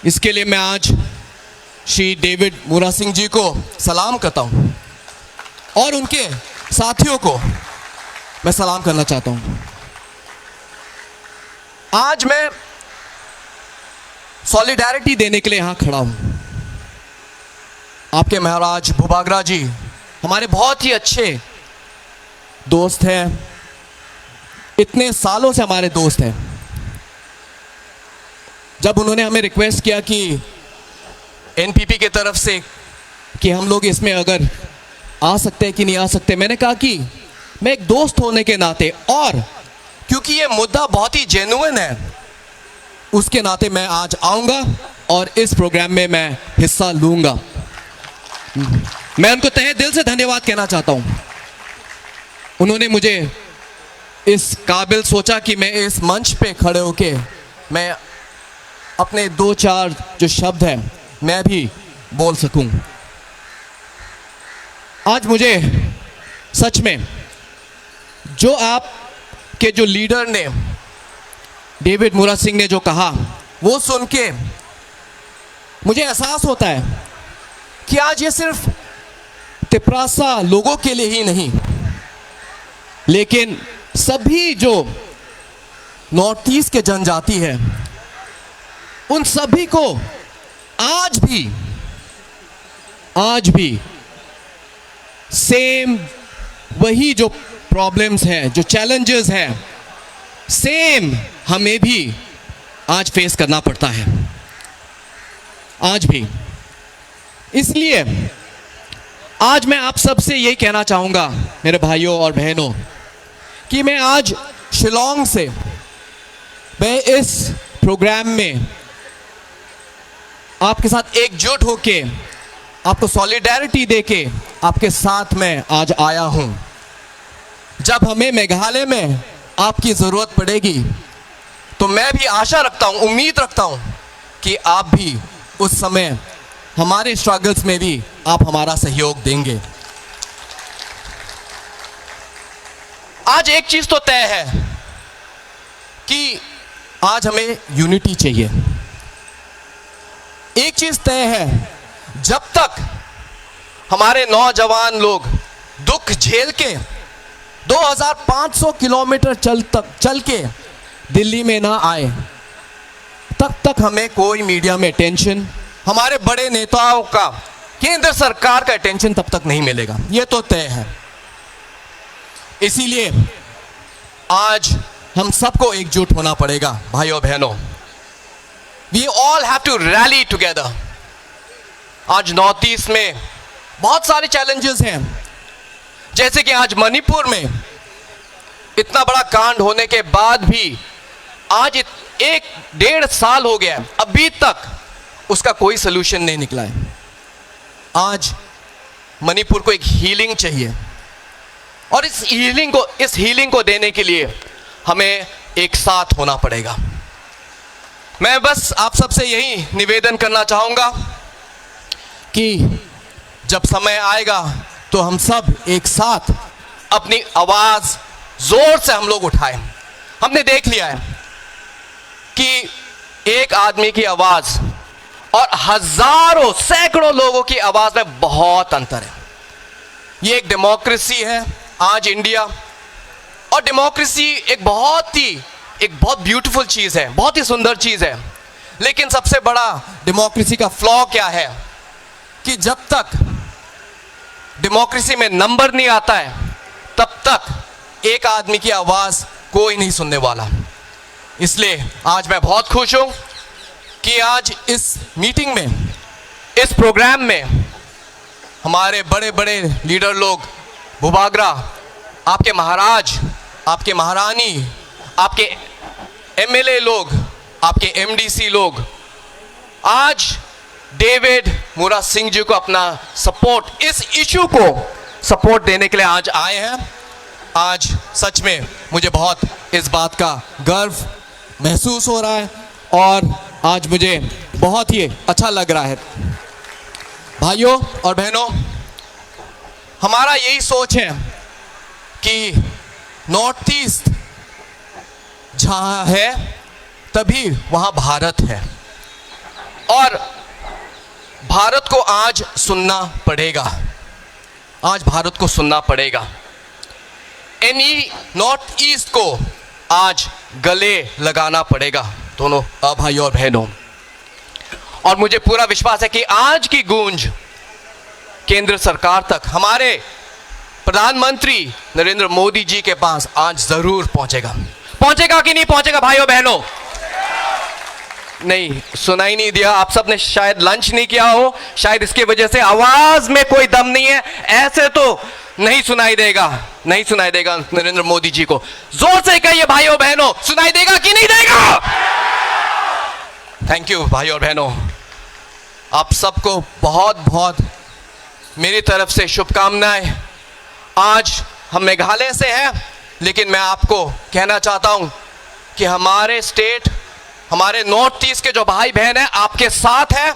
इसके लिए मैं आज श्री डेविड मुरा सिंह जी को सलाम करता हूं और उनके साथियों को मैं सलाम करना चाहता हूं. आज मैं सॉलिडारिटी देने के लिए यहां खड़ा हूं. आपके महाराज भूबागरा जी हमारे बहुत ही अच्छे दोस्त हैं, इतने सालों से हमारे दोस्त हैं. जब उन्होंने हमें रिक्वेस्ट किया कि एनपीपी की तरफ से कि हम लोग इसमें अगर आ सकते हैं कि नहीं आ सकते, मैंने कहा कि मैं एक दोस्त होने के नाते और क्योंकि ये मुद्दा बहुत ही जेन्युइन है, उसके नाते मैं आज आऊँगा और इस प्रोग्राम में मैं हिस्सा लूँगा. मैं उनको तहे दिल से धन्यवाद कहना चाहता हूँ. उन्होंने मुझे इस काबिल सोचा कि मैं इस मंच पे खड़े होके मैं अपने 2-4 जो शब्द हैं मैं भी बोल सकूं. आज मुझे सच में जो आप के जो लीडर ने डेविड मुरा सिंह ने जो कहा वो सुन के मुझे एहसास होता है कि आज ये सिर्फ तिपरासा लोगों के लिए ही नहीं, लेकिन सभी जो नॉर्थ ईस्ट के जनजाति है उन सभी को आज भी सेम वही जो प्रॉब्लम्स हैं, जो चैलेंजेस हैं, सेम हमें भी आज फेस करना पड़ता है, आज भी। इसलिए आज मैं आप सबसे यही कहना चाहूँगा मेरे भाइयों और बहनों कि मैं आज शिलोंग से मैं इस प्रोग्राम में आपके साथ एकजुट होके आपको सॉलिडेरिटी देके आपके साथ में आज आया हूं। जब हमें मेघालय में आपकी ज़रूरत पड़ेगी तो मैं भी आशा रखता हूं, उम्मीद रखता हूं कि आप भी उस समय हमारे स्ट्रगल्स में भी आप हमारा सहयोग देंगे। आज एक चीज़ तो तय है कि आज हमें यूनिटी चाहिए। एक चीज़ तय है, जब तक हमारे नौजवान लोग दुख झेल के 2500 किलोमीटर चल के दिल्ली में ना आए, तब तक हमें कोई मीडिया में अटेंशन, हमारे बड़े नेताओं का, केंद्र सरकार का अटेंशन तब तक नहीं मिलेगा। ये तो तय है। इसीलिए आज हम सबको एकजुट होना पड़ेगा भाइयों बहनों। We all have to rally together. आज नॉर्थ ईस्ट में बहुत सारे चैलेंजेस हैं, जैसे कि आज मणिपुर में इतना बड़ा कांड होने के बाद भी आज 1-1.5 साल हो गया, अभी तक उसका कोई सलूशन नहीं निकला है। आज मणिपुर को एक हीलिंग चाहिए और इस हीलिंग को देने के लिए हमें एक साथ होना पड़ेगा। मैं बस आप सबसे यही निवेदन करना चाहूँगा कि जब समय आएगा तो हम सब एक साथ अपनी आवाज़ जोर से हम लोग उठाएं। हमने देख लिया है कि एक आदमी की आवाज़ और हजारों सैकड़ों लोगों की आवाज़ में बहुत अंतर है। ये एक डेमोक्रेसी है आज इंडिया, और डेमोक्रेसी एक बहुत ब्यूटीफुल चीज़ है, बहुत ही सुंदर चीज़ है। लेकिन सबसे बड़ा डेमोक्रेसी का फ्लॉ क्या है कि जब तक डेमोक्रेसी में नंबर नहीं आता है तब तक एक आदमी की आवाज़ कोई नहीं सुनने वाला। इसलिए आज मैं बहुत खुश हूँ कि आज इस मीटिंग में, इस प्रोग्राम में हमारे बड़े बड़े लीडर लोग, भूभागरा, आपके महाराज, आपके महारानी, आपके एमएलए लोग, आपके एमडीसी लोग आज डेविड मूरा सिंह जी को अपना सपोर्ट, इस इशू को सपोर्ट देने के लिए आज आए हैं। आज सच में मुझे बहुत इस बात का गर्व महसूस हो रहा है और आज मुझे बहुत ही अच्छा लग रहा है। भाइयों और बहनों, हमारा यही सोच है कि नॉर्थ ईस्ट जहाँ है तभी वहाँ भारत है, और भारत को आज सुनना पड़ेगा। आज भारत को सुनना पड़ेगा। नॉर्थ ईस्ट को आज गले लगाना पड़ेगा, दोनों भाइयों और बहनों। और मुझे पूरा विश्वास है कि आज की गूंज केंद्र सरकार तक, हमारे प्रधानमंत्री नरेंद्र मोदी जी के पास आज जरूर पहुंचेगा। पहुंचेगा कि नहीं पहुंचेगा भाइयों बहनों? नहीं, सुनाई नहीं दिया। आप सब ने शायद लंच नहीं किया हो, शायद इसके वजह से आवाज में कोई दम नहीं है। ऐसे तो नहीं सुनाई देगा, नहीं सुनाई देगा नरेंद्र मोदी जी को। जोर से कहिए भाइयों बहनों, सुनाई देगा कि नहीं देगा? थैंक यू भाइयों और बहनों, आप सबको बहुत बहुत मेरी तरफ से शुभकामनाएं। आज हम मेघालय से हैं, लेकिन मैं आपको कहना चाहता हूं कि हमारे स्टेट, हमारे नॉर्थ ईस्ट के जो भाई बहन हैं आपके साथ हैं,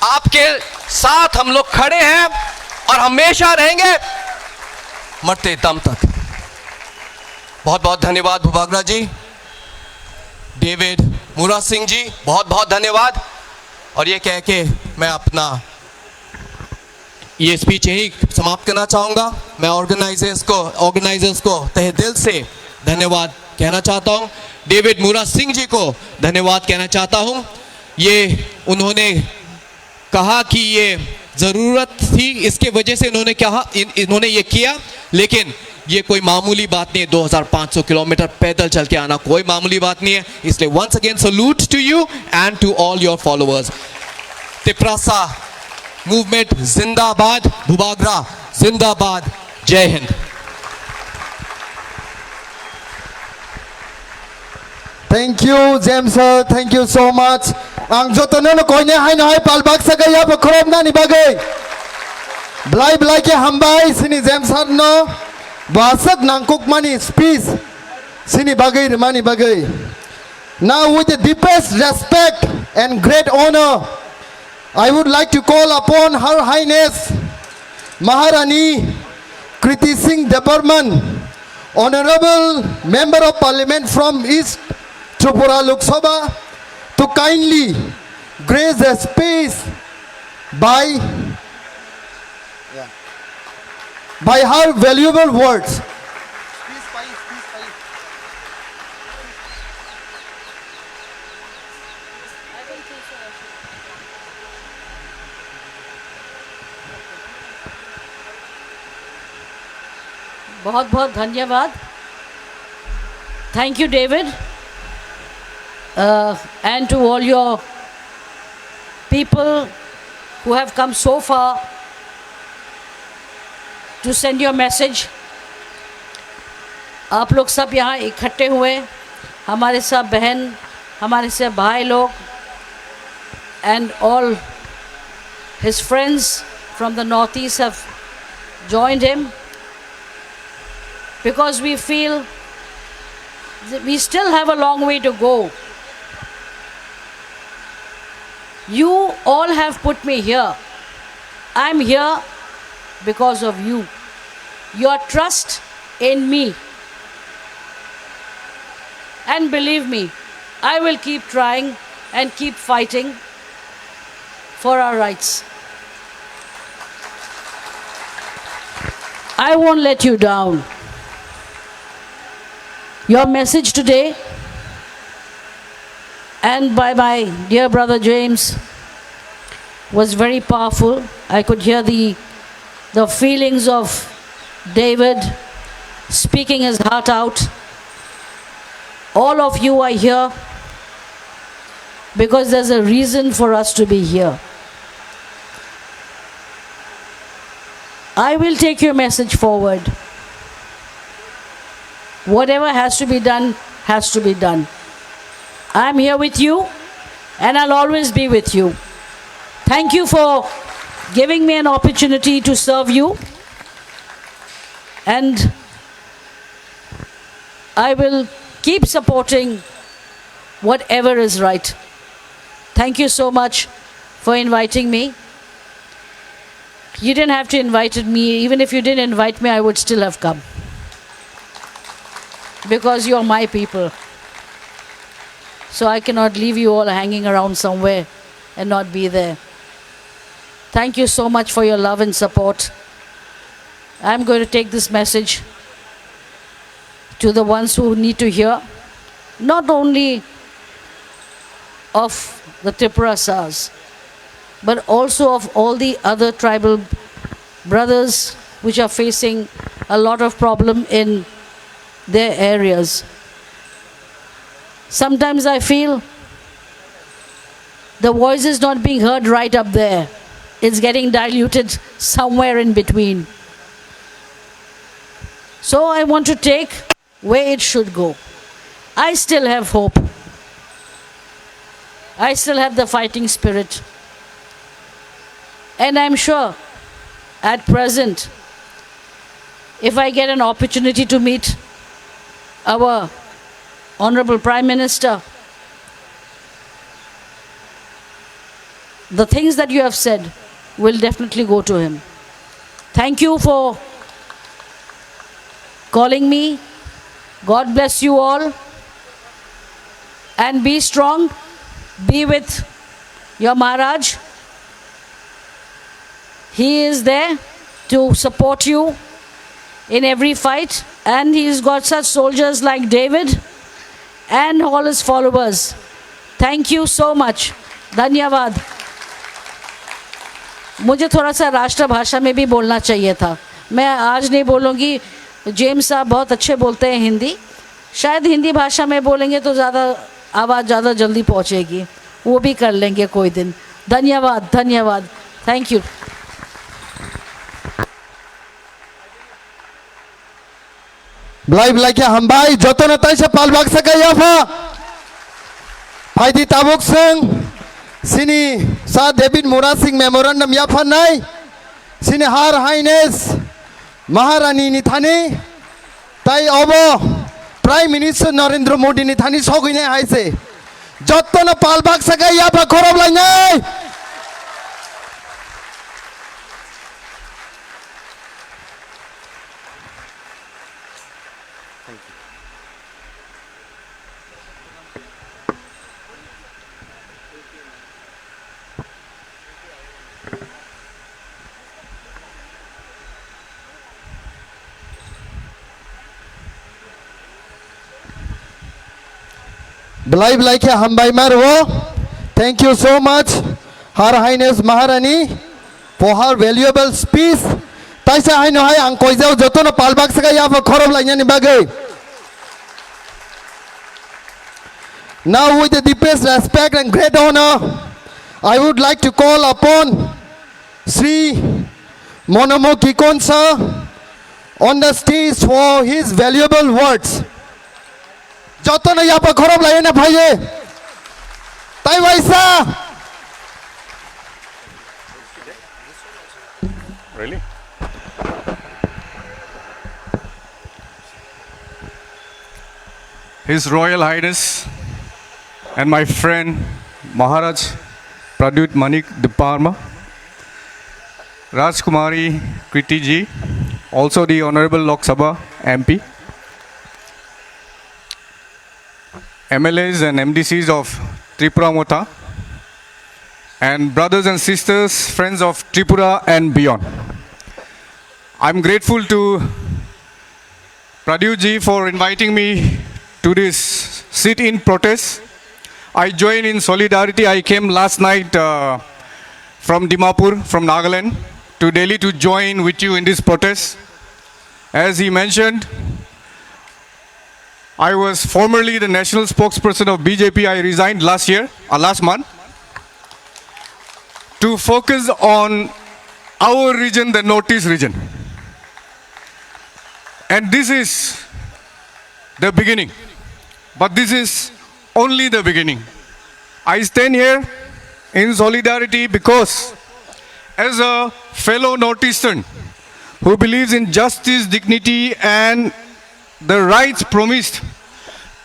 आपके साथ हम लोग खड़े हैं और हमेशा रहेंगे मरते दम तक। बहुत बहुत धन्यवाद भूभागरा जी, डेविड मूरा सिंह जी, बहुत बहुत धन्यवाद। और ये कह के मैं अपना ये स्पीच यही समाप्त करना चाहूँगा। मैं ऑर्गेनाइजर्स को तहे दिल से धन्यवाद कहना चाहता हूँ। डेविड मूरा सिंह जी को धन्यवाद कहना चाहता हूँ। ये उन्होंने कहा कि ये ज़रूरत थी, इसके वजह से इन्होंने ये किया, लेकिन ये कोई मामूली बात नहीं है, 2500 किलोमीटर पैदल चल के आना कोई मामूली बात नहीं है। इसलिए once again salute to you and to all your followers. Tiprasa movement जिंदाबाद, भूभागरा जिंदाबाद, जय Hind. Thank you, James sir. Thank you so much. Ang jotono no koine hai na hai palbak sagaya bakrom na ni bagai. Blai ke hambai sini James sir no basak nangkuk mani speech sini bagai mani bagai. Now with the deepest respect and great honor, I would like to call upon Her Highness Maharani Kriti Singh Debarman, Honorable Member of Parliament from East Tripura Lok Sabha, to kindly grace the space by her valuable words. बहुत बहुत धन्यवाद। Thank you, David. And to all your people who have come so far to send your message. आप लोग सब यहाँ इकट्ठे हुए, हमारे सब बहन, हमारे सब भाई लोग, and all his friends from the Northeast have joined him because we feel that we still have a long way to go. You all have put me here. I'm here because of you. Your trust in me. And believe me, I will keep trying and keep fighting for our rights. I won't let you down. Your message today and by my dear brother James was very powerful. I could hear the feelings of David speaking his heart out. All of you are here because there's a reason for us to be here. I will take your message forward. Whatever has to be done, has to be done. I'm here with you and I'll always be with you. Thank you for giving me an opportunity to serve you. And I will keep supporting whatever is right. Thank you so much for inviting me. You didn't have to invite me. Even if you didn't invite me, I would still have come. Because you're my people. So I cannot leave you all hanging around somewhere and not be there. Thank you so much for your love and support. I'm going to take this message to the ones who need to hear, not only of the Tripurasas, but also of all the other tribal brothers which are facing a lot of problem in their areas. Sometimes I feel the voice is not being heard right up there. It's getting diluted somewhere in between. So I want to take where it should go. I still have hope. I still have the fighting spirit. And I'm sure at present, if I get an opportunity to meet our Honorable Prime Minister, the things that you have said will definitely go to him. Thank you for calling me. God bless you all. And be strong. Be with your Maharaj. He is there to support you in every fight. And he's got such soldiers like David and all his followers. Thank you so much. धन्यवाद. मुझे थोड़ा सा राष्ट्रभाषा में भी बोलना चाहिए था. मैं आज नहीं बोलूँगी. जेम्स साहब बहुत अच्छे बोलते हैं हिंदी, शायद हिंदी भाषा में बोलेंगे तो ज़्यादा आवाज़ ज़्यादा जल्दी पहुंचेगी, वो भी कर लेंगे कोई दिन। धन्यवाद, धन्यवाद, thank you. Belai belai kia hambai joto na tai sa palbak sa kaya fa. Phaidi tabuk seng sini sa David Mura Singh memorandum ya fa nai. Sini Her Highness Maharani ni thani tai obo Prime Minister Narendra Modi ni thani sogui ne haise. Joto na palbak sa kaya fa khorob lai nai. Belai belai kia hambai marwo. Thank you so much, Her Highness Maharani, for her valuable speech. Taisa hai no hai ang koizau joto na palbak saka ya fa khorob lai ni bagai. Now with the deepest respect and great honor, I would like to call upon Sri Monomo Kikon sir on the stage for his valuable words. Joto na ya pa khorob lai na bhaiye. Tai waisa. Really? His Royal Highness and my friend Maharaj Pradyut Manik Diparma, Rajkumari Kriti ji, also the Honorable Lok Sabha MP, MLAs and MDCs of Tripura Mota, and brothers and sisters, friends of Tripura and beyond. I'm grateful to Pradyut ji for inviting me to this sit-in protest. I joined in solidarity. I came last night from Dimapur, from Nagaland, to Delhi to join with you in this protest. As he mentioned, I was formerly the national spokesperson of BJP. I resigned last month, to focus on our region, the Northeast region. And this is the beginning. But this is only the beginning. I stand here in solidarity because as a fellow Northeastern who believes in justice, dignity and the rights promised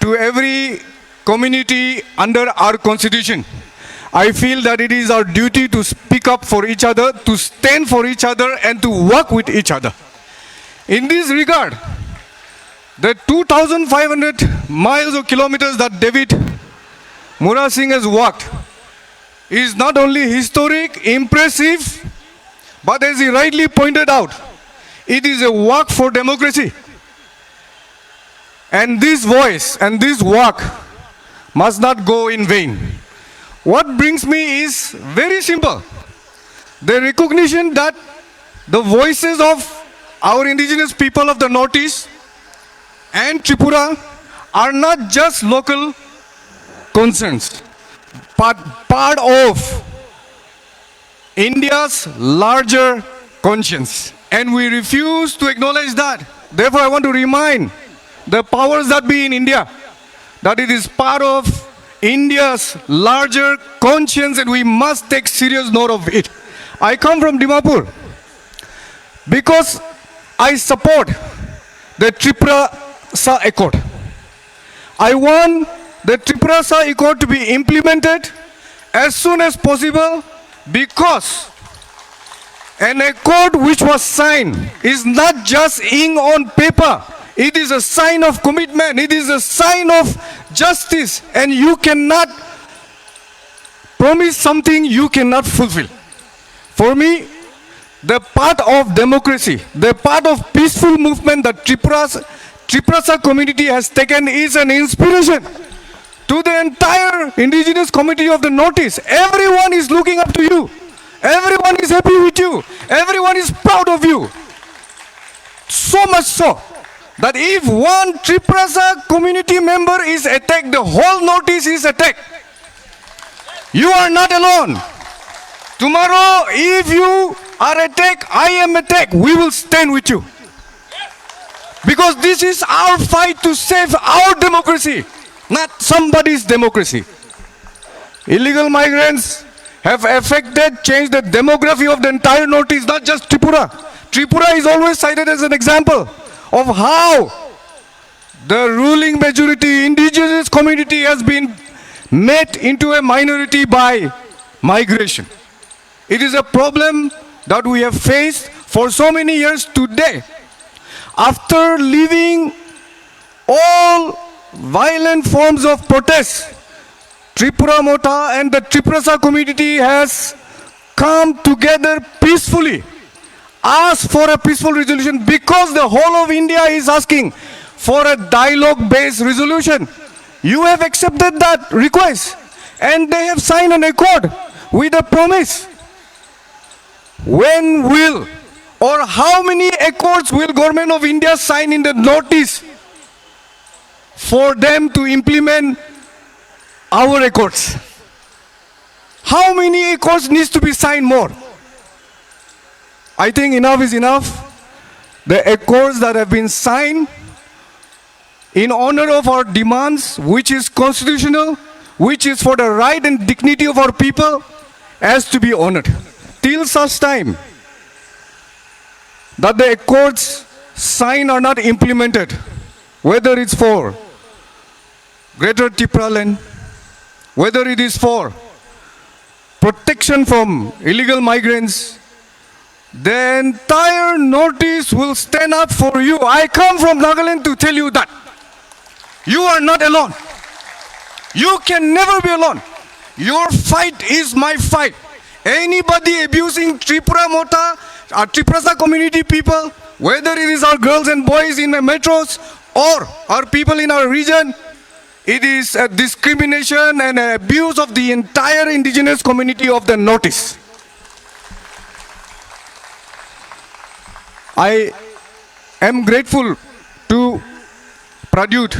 to every community under our constitution, I feel that it is our duty to speak up for each other, to stand for each other and to work with each other. In this regard, the 2,500 miles or kilometers that David Mura Singh has walked is not only historic, impressive, but as he rightly pointed out, it is a walk for democracy. And this voice and this walk must not go in vain. What brings me is very simple. The recognition that the voices of our indigenous people of the Northeast and Tripura are not just local concerns, but part of India's larger conscience. And we refuse to acknowledge that. Therefore, I want to remind the powers that be in India that it is part of India's larger conscience and we must take serious note of it. I come from Dimapur because I support the Tripura-Sa Accord. I want the Tripura-Sa Accord to be implemented as soon as possible because an accord which was signed is not just ink on paper. It is a sign of commitment. It is a sign of justice. And you cannot promise something you cannot fulfill. For me, the part of democracy, the part of peaceful movement that Tripura community has taken is an inspiration to the entire indigenous community of the Northeast. Everyone is looking up to you. Everyone is happy with you. Everyone is proud of you. So much so that if one Triprasa community member is attacked, the whole Northeast is attacked. You are not alone. Tomorrow, if you are attacked, I am attacked, we will stand with you. Because this is our fight to save our democracy, not somebody's democracy. Illegal migrants have affected, changed the demography of the entire Northeast, not just Tripura. Tripura is always cited as an example of how the ruling majority, indigenous community has been made into a minority by migration. It is a problem that we have faced for so many years today. After leaving all violent forms of protest, Tripura Mota and the Triprasa community has come together peacefully, asked for a peaceful resolution because the whole of India is asking for a dialogue-based resolution. You have accepted that request and they have signed an accord with a promise. When will or how many accords will Government of India sign in the Northeast for them to implement our accords? How many accords needs to be signed more? I think enough is enough. The accords that have been signed in honor of our demands, which is constitutional, which is for the right and dignity of our people, has to be honored. Till such time that the accords signed are not implemented, whether it's for Greater Tripura land, whether it is for protection from illegal migrants, the entire Northeast will stand up for you. I come from Nagaland to tell you that. You are not alone. You can never be alone. Your fight is my fight. Anybody abusing Tripura Mota, our Triprasa community people, whether it is our girls and boys in the metros or our people in our region, it is a discrimination and an abuse of the entire indigenous community of the Northeast. I am grateful to Pradyut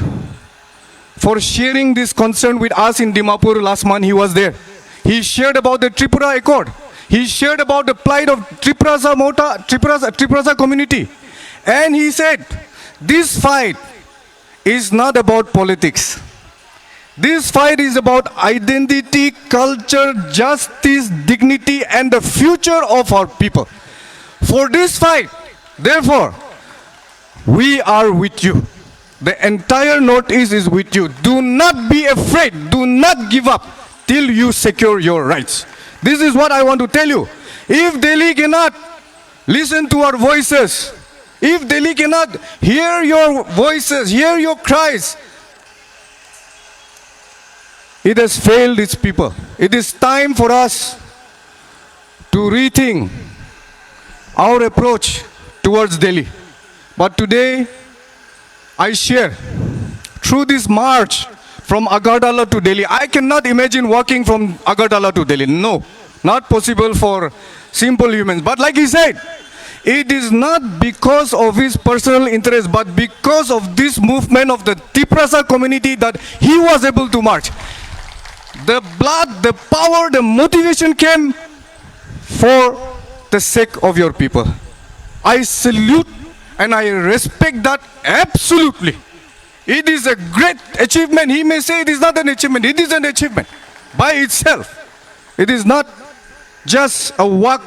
for sharing this concern with us in Dimapur last month. He was there. He shared about the Tripura Accord. He shared about the plight of Triprasa Mota, Triprasa community. And he said, this fight is not about politics. This fight is about identity, culture, justice, dignity, and the future of our people. For this fight, therefore, we are with you. The entire Northeast is with you. Do not be afraid. Do not give up till you secure your rights. This is what I want to tell you. If Delhi cannot listen to our voices, if Delhi cannot hear your voices, hear your cries, it has failed its people. It is time for us to rethink our approach towards Delhi. But today, I share, through this march from Agartala to Delhi, I cannot imagine walking from Agartala to Delhi. No, not possible for simple humans. But like he said, it is not because of his personal interest, but because of this movement of the Triprasa community that he was able to march. The blood, the power, the motivation came for the sake of your people. I salute and I respect that absolutely. It is a great achievement. He may say it is not an achievement. It is an achievement by itself. It is not just a work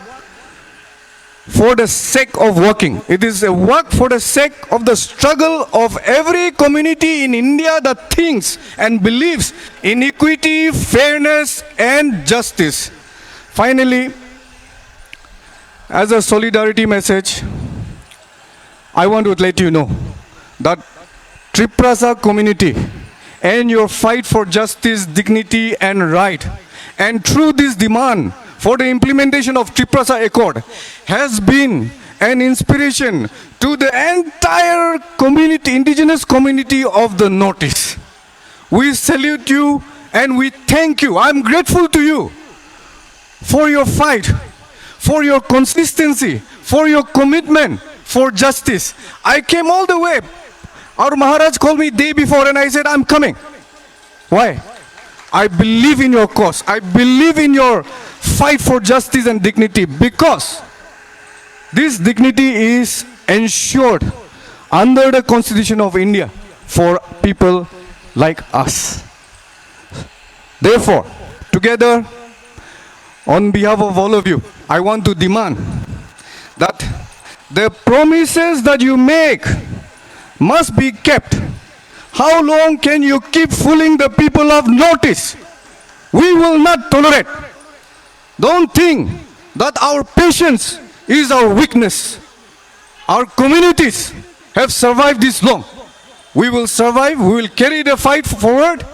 for the sake of working. It is a work for the sake of the struggle of every community in India that thinks and believes in equity, fairness, and justice. Finally, as a solidarity message, I want to let you know that Triprasa community and your fight for justice, dignity, and right, and through this demand for the implementation of Triprasa Accord, has been an inspiration to the entire community, indigenous community of the Northeast. We salute you and we thank you. I'm grateful to you for your fight, for your consistency, for your commitment for justice. I came all the way Our Maharaj called me day before and I said, I'm coming. Why? I believe in your cause. I believe in your fight for justice and dignity, because this dignity is ensured under the Constitution of India for people like us. Therefore, together, on behalf of all of you, I want to demand that the promises that you make must be kept. How long can you keep fooling the people of Northeast? We will not tolerate. Don't think that our patience is our weakness. Our communities have survived this long. We will survive. We will carry the fight forward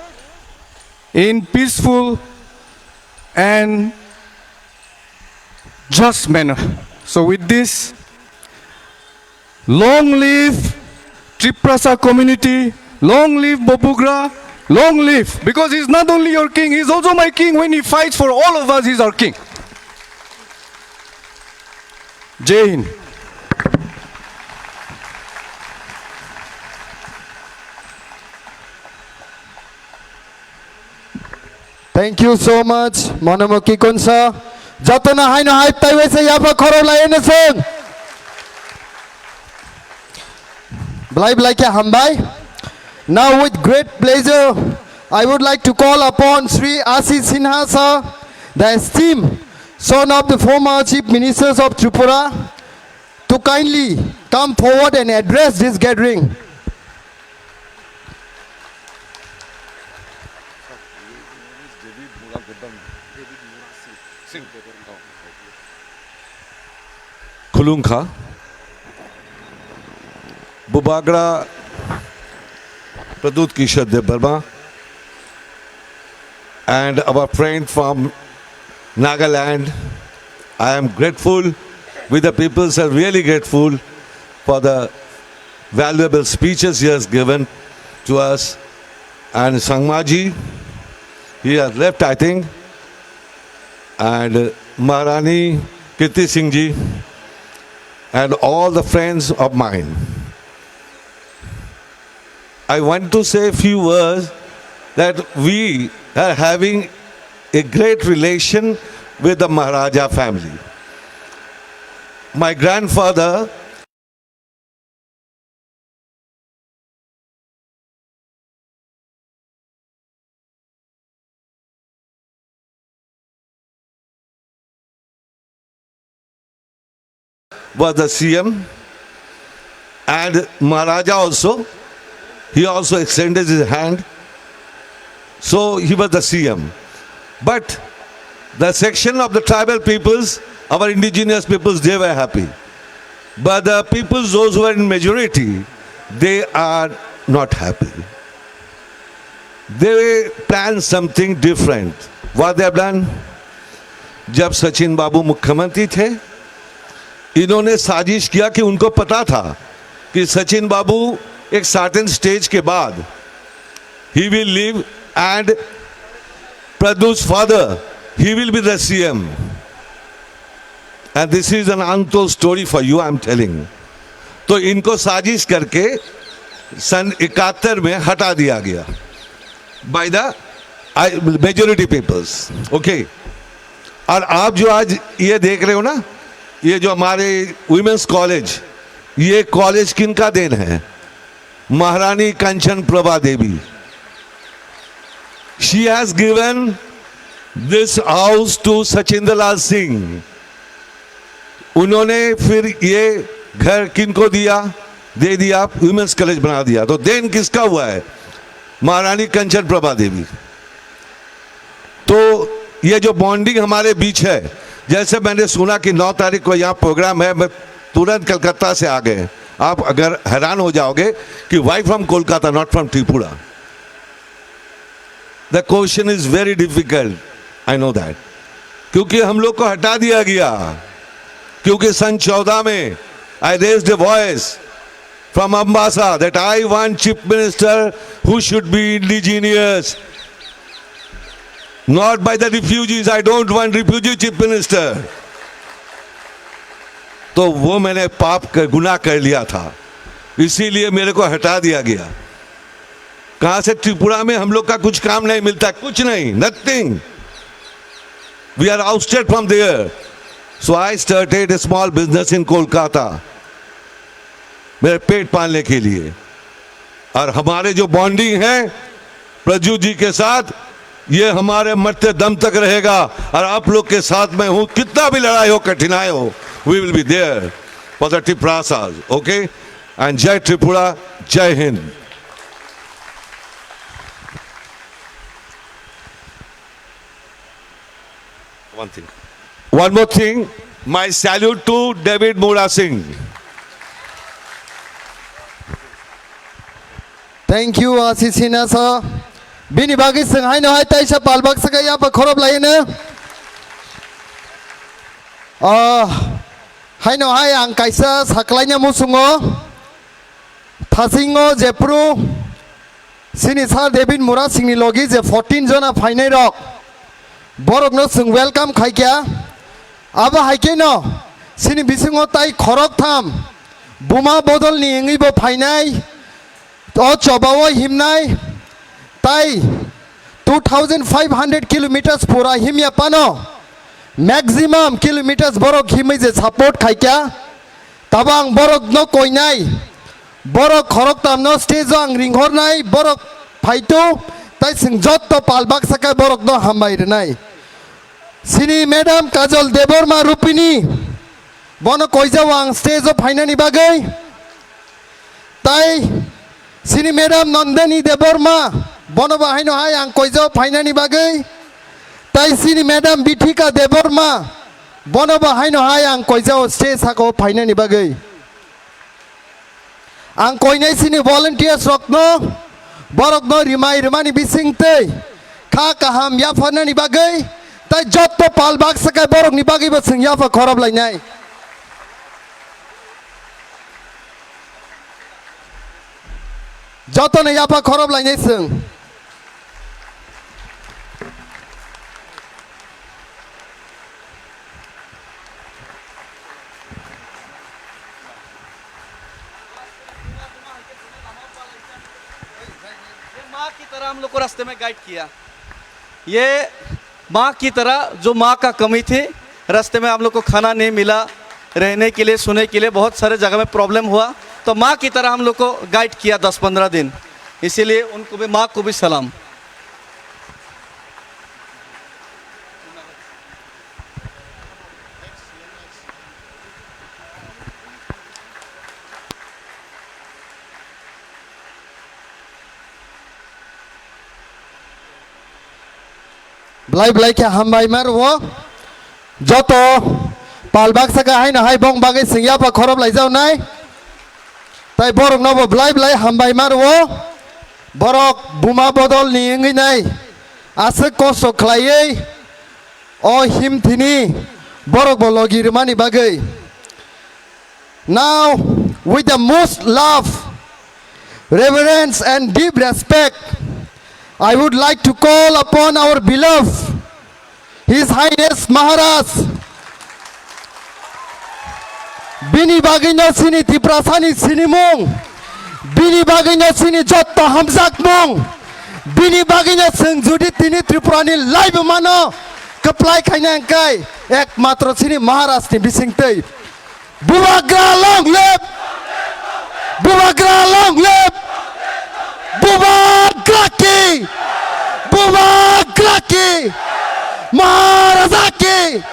in peaceful and just manner. So with this, long live Triprasa community, long live Bopugra, long live, because he's not only your king, he's also my king. When he fights for all of us, he's our king. Jai Hind. Thank you so much, Monamoki Kunsa. Jatona haino hype taiwese yapa khoro laene song. Blai blai ke hambai. Now with great pleasure, I would like to call upon Sri Ashish Sinha sir, the esteemed son of the former Chief Ministers of Tripura, to kindly come forward and address this gathering. Kulunka, Bubagra, Pradut Kishore Dev Burma, and our friend from Nagaland. I am grateful with the people, are really grateful for the valuable speeches he has given to us. And Sangmaji, he has left, I think, and Maharani Kirti Singh ji, and all the friends of mine. I want to say a few words that we are having a great relation with the Maharaja family. My grandfather was the CM, and Maharaja also, he also extended his hand. So he was the CM. But the section of the tribal peoples, our indigenous peoples, they were happy. But the peoples, those who are in majority, they are not happy. They planned something different. What they have done? जब सचिन बाबू मुख्यमंत्री थे, इन्होंने साजिश किया कि उनको पता था कि सचिन बाबू एक सर्टेन स्टेज के बाद he will leave and Pradut's father, he will be the CM. And this is an untold story for you, I am telling. तो इनको साजिश करके सन 71 में हटा दिया गया by the majority peoples. Okay. और आप जो आज ये देख रहे हो ना, ये जो हमारे वुमेन्स कॉलेज, ये कॉलेज किनका देन है? महारानी कंचन प्रभा देवी. She has given this house to Sachinda Lal Singh. उन्होंने फिर ये घर किनको दिया? दे दिया, वुमेन्स कॉलेज बना दिया. तो देन किसका हुआ है? महारानी कंचन प्रभा देवी. तो ये जो बॉन्डिंग हमारे बीच है, जैसे मैंने सुना कि 9 तारीख को यहाँ प्रोग्राम है, मैं तुरंत कलकत्ता से आ गए. आप अगर हैरान हो जाओगे कि why from Kolkata, not from Tripura. The question is very difficult, I know that. क्योंकि हम लोग को हटा दिया गया. क्योंकि सन 14 में I raised a voice from Ambassa that I want chief minister who should be indigenous, not by the refugees. I don't want refugee chief minister. तो वो मैंने पाप कर गुनाह कर लिया था. इसीलिए मेरे को हटा दिया गया। कहां से? त्रिपुरा में हम लोग का कुछ काम नहीं मिलता, कुछ नहीं, nothing. We are ousted from there. So I started a small business in Kolkata, मेरे पेट पालने के लिए। और हमारे जो बॉन्डिंग है प्रजू जी के साथ, ये हमारे मरते दम तक रहेगा। और आप लोग के साथ मैं हूं, कितना भी लड़ाई हो, कठिनाई हो, we will be there for the Tiprasas. Okay, and Jai Tripura, जय Hind. One more thing, my salute to David Mura Singh. Thank you, Asisina sir. Bini bagi sengai no hai taisa palbak sakaya pa khorob lai na. Hai no hai ang kaisa saklainya musungo. Thasingo Jepru. Sini sir David Mura Singh ni logi je 14 jona final rock. Borok no sung welcome khai kya. Aba hai ke no. Sini bisingo tai khorok tham. Buma bodol ni ingi bo final. तो चौबावा हिमनाई ताई 2500 kilometres पूरा हिमया पानो maximum kilometres बरक हिमै जे support खाइ क्या तबांग बरक न कोइनाई बरक खरक तामनो stage आं रिंहरनाई बरक phyto ताई सिंग जत तो पालबाक सकाय बरक न हामबायरनाय सिनी मैडम काजल देबरमा रुपिनी बनो कोइजाव आं स्टेज फाइनानि बागै ताई Sini Madam Nandani Deborma Bono Bahino Hai Ang Koizo Painani Bagai Tai Sini Madam Bitika Deborma Bono Bahino Hai Ang Koizo Stay Sako Painani Bagai Ang Koinai Sini Volunteers Rokno Borokno Rimai Rimani Bising Te Ka Kaham Yafanani Bagai Tai Jotto Pal Bak Sakai Borok Ni Bagai Basing Yafa Korob Lainai Joto na yapa khorob lai nei sung माँ की तरह हम लोग को रास्ते में guide किया। ये माँ की तरह जो माँ का कमी थी, रास्ते में हम लोग को खाना नहीं मिला, रहने के लिए, सोने के लिए बहुत सारे जगह में प्रॉब्लम हुआ, तो माँ की तरह हम लोग को गाइड किया 10-15 दिन। इसीलिए उनको भी, माँ को भी सलाम। Blai blai kya hambai mar wo joto palbak saka hai na hai bong bagai singya pa khorob lai jau nai tai borok no bo blai blai hambai mar wo borok buma bodol ni ngi nai ase kosto khlaiei o him thini borok bo logi rmani bagai. Now with the most love, reverence and deep respect, I would like to call upon our beloved His Highness Maharaj Bini Bagino Sini Tiprasani Sinimung Bini Bagino Sini Jotta Hamzak Mung Bini Bagino Singzudi Tini Triprani Live Mano Kaplai Kainankai Ek Matro Sini Maharaj Ni Bisingtei Bubagra long live! Bubagra long live! Bubagraki! Bubagraki! Maharazaki!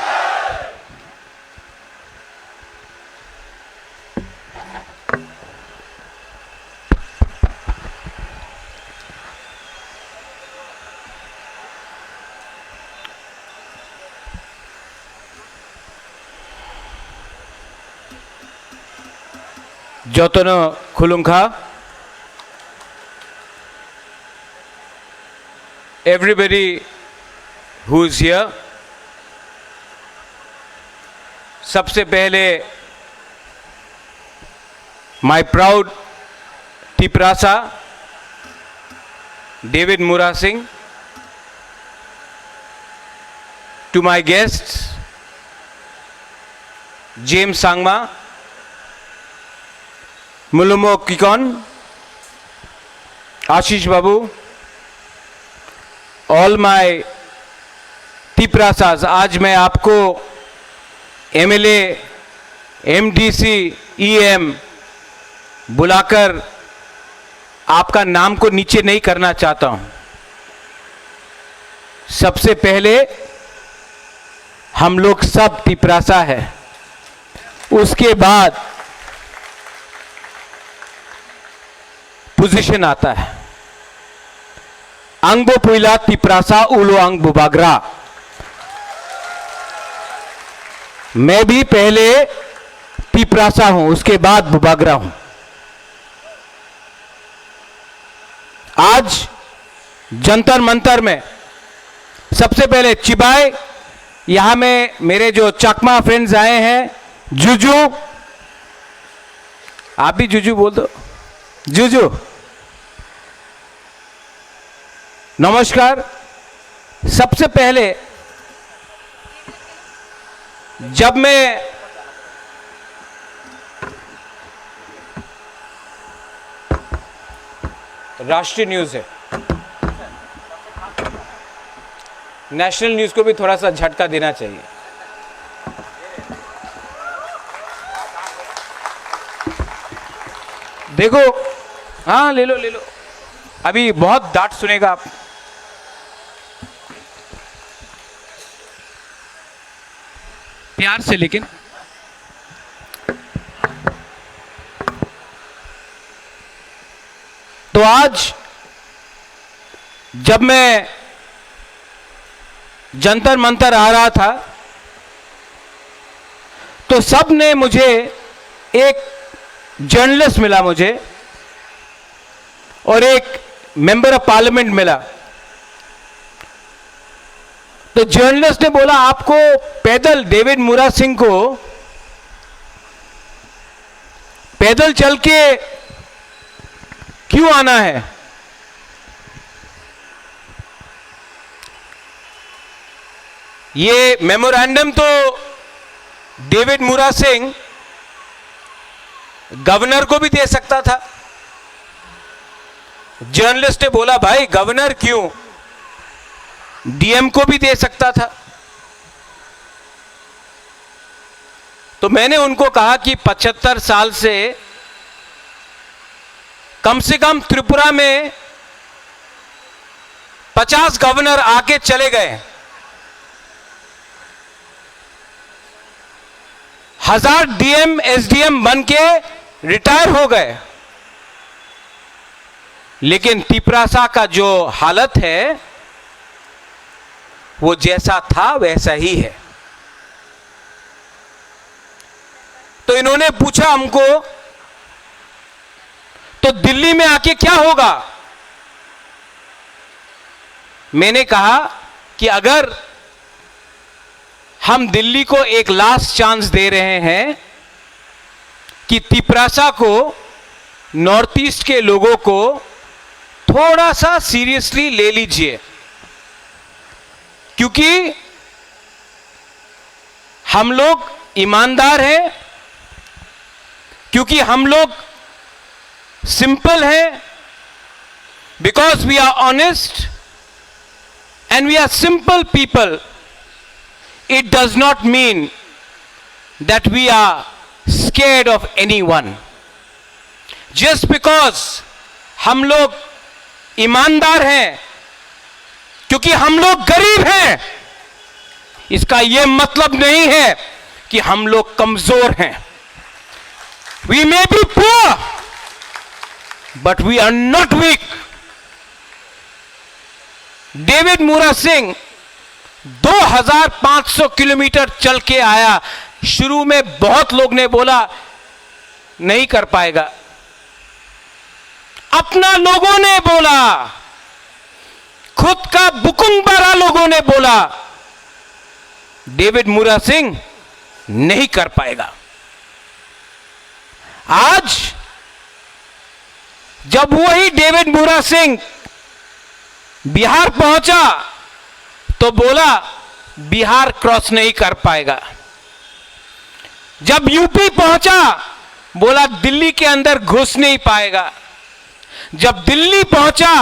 Jotono Kulungka, everybody who is here, सबसे पहले my proud Tiprasa David Mura Singh, to my guests James Sangma, Mulumo Kikon, Ashish Babu, all my Tiprasas, आज मैं आपको MLA, MDC, EM बुलाकर आपका नाम को नीचे नहीं करना चाहता हूं। सबसे पहले हम लोग सब तिपरासा है, उसके बाद पोजीशन आता है। अंगबो पुइला तिपरासा उलो अंग बुबागरा। मैं भी पहले तिपरासा हूं, उसके बाद बुबागरा हूं। आज जंतर मंतर में सबसे पहले चिबाई, यहां में मेरे जो चकमा फ्रेंड्स आए हैं, जुजू, आप भी जुजू बोल दो, जुजू नमस्कार। सबसे पहले जब मैं राष्ट्रीय न्यूज है, नेशनल न्यूज को भी थोड़ा सा झटका देना चाहिए। देखो, हाँ ले लो ले लो, अभी बहुत डांट सुनेगा आप। प्यार से, लेकिन तो आज जब मैं जंतर मंतर आ रहा था तो सब ने मुझे, एक जर्नलिस्ट मिला मुझे और एक मेंबर ऑफ पार्लियामेंट मिला। तो जर्नलिस्ट ने बोला आपको पैदल, डेविड मुरा सिंह को पैदल चल के क्यों आना है? ये मेमोरेंडम तो डेविड मुरा सिंह गवर्नर को भी दे सकता था। जर्नलिस्ट ने बोला भाई गवर्नर क्यों, डीएम को भी दे सकता था। तो मैंने उनको कहा कि 75 साल से कम त्रिपुरा में 50 गवर्नर आके चले गए, 1000 डीएम एसडीएम बन के रिटायर हो गए, लेकिन तिपरासा का जो हालत है वो जैसा था वैसा ही है। तो इन्होंने पूछा हमको तो दिल्ली में आके क्या होगा? मैंने कहा कि अगर हम दिल्ली को एक लास्ट चांस दे रहे हैं कि तिपरासा को, नॉर्थ ईस्ट के लोगों को थोड़ा सा सीरियसली ले लीजिए, क्योंकि हम लोग ईमानदार हैं, क्योंकि हम लोग सिंपल हैं, because we are honest and we are simple people. It does not mean that we are scared of anyone. Just because हम लोग ईमानदार हैं, क्योंकि हम लोग गरीब हैं, इसका यह मतलब नहीं है कि हम लोग कमजोर हैं। We may be poor, but we are not weak. David मुरा सिंह 2500 किलोमीटर चल के आया। शुरू में बहुत लोग ने बोला नहीं कर पाएगा, अपना लोगों ने बोला, खुद का बुकुंबारा लोगों ने बोला डेविड मुरा सिंह नहीं कर पाएगा। आज जब वही डेविड मुरा सिंह बिहार पहुंचा तो बोला बिहार क्रॉस नहीं कर पाएगा। जब यूपी पहुंचा बोला दिल्ली के अंदर घुस नहीं पाएगा। जब दिल्ली पहुंचा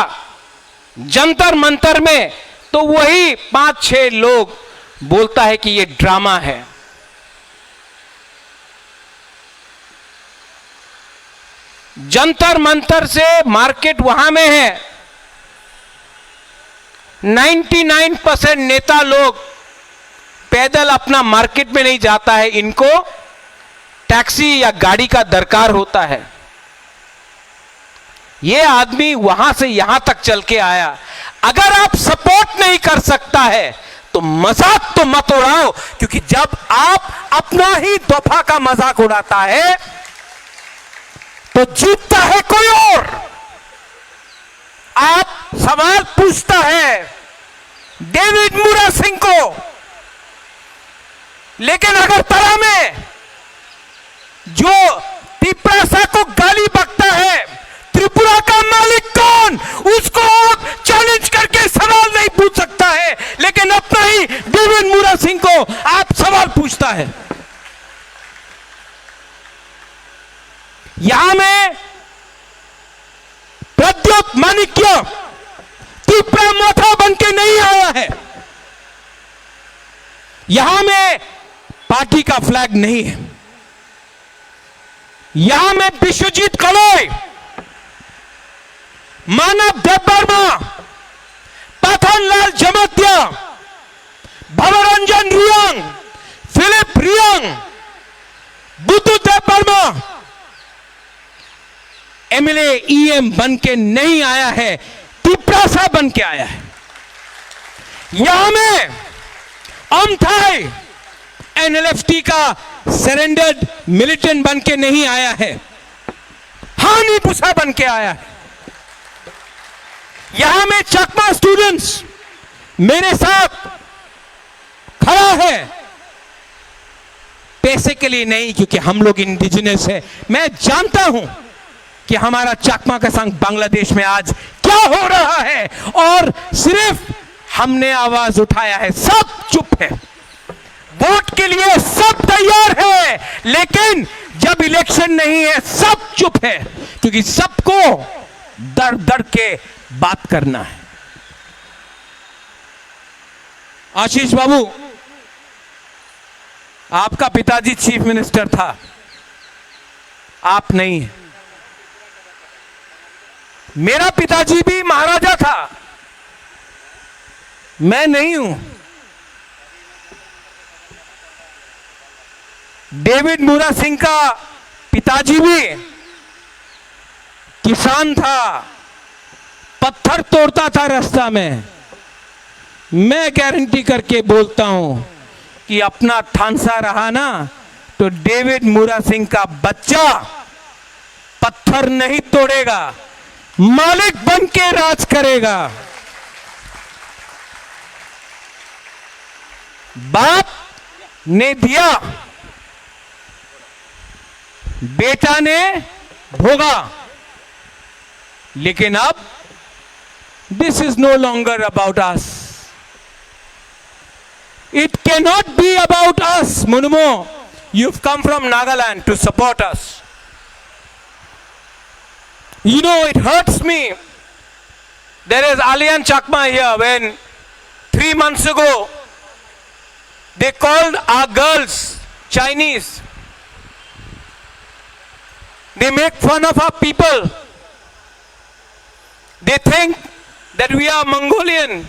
जंतर मंतर में, तो वही 5-6 लोग बोलता है कि ये ड्रामा है। जंतर मंतर से मार्केट वहां में है। 99% नेता लोग पैदल अपना मार्केट में नहीं जाता है, इनको टैक्सी या गाड़ी का दरकार होता है। ये आदमी वहां से यहां तक चल के आया। अगर आप सपोर्ट नहीं कर सकता है तो मजाक तो मत उड़ाओ, क्योंकि जब आप अपना ही दफा का मजाक उड़ाता है तो जीतता है कोई और। आप सवाल पूछता है डेविड मुरा सिंह को, लेकिन अगर तरह में जो तिपरासा को गाली बकता है, त्रिपुरा का मालिक कौन, उसको चैलेंज करके सवाल नहीं पूछ सकता है, लेकिन अपना ही डेविड मुरा सिंह को आप सवाल पूछता है। यहां में प्रद्योत माणिक्य त्रिपुरा माथा बन के नहीं आया है। यहां में पार्टी का फ्लैग नहीं है। यहां में विश्वजीत कलोई, मानव देववर्मा, पथनलाल जमतिया, भवरंजन रियांग, फिलिप रियांग, बुद्धू देववर्मा एमएलए ईएम बन के नहीं आया है, तिपरासा बन के आया है। यहां में अमथाई एनएलएफटी का सरेंडर्ड मिलिटेंट बन के नहीं आया है, हानि पुसा बन के आया है। यहां में चकमा स्टूडेंट्स मेरे साथ खड़ा है, पैसे के लिए नहीं, क्योंकि हम लोग इंडिजिनस है। मैं जानता हूं कि हमारा चकमा का संघ बांग्लादेश में आज क्या हो रहा है, और सिर्फ हमने आवाज उठाया है। सब चुप है, वोट के लिए सब तैयार है, लेकिन जब इलेक्शन नहीं है सब चुप है, क्योंकि सबको डर डर के बात करना है। आशीष बाबू, आपका पिताजी चीफ मिनिस्टर था, आप नहीं है। मेरा पिताजी भी महाराजा था, मैं नहीं हूं। डेविड मुरा सिंह का पिताजी भी किसान था, पत्थर तोड़ता था रास्ता में। मैं गारंटी करके बोलता हूं कि अपना ठानसा रहा ना, तो डेविड मुरा सिंह का बच्चा पत्थर नहीं तोड़ेगा, मालिक बन के राज करेगा। बाप ने दिया, बेटा ने भोगा, लेकिन अब this is no longer about us. It can not be about us. Munmo, you've come from Nagaland to support us. You know, it hurts me. There is Alian Chakma here. When 3 months ago they called our girls Chinese, they make fun of our people. They think that we are Mongolian.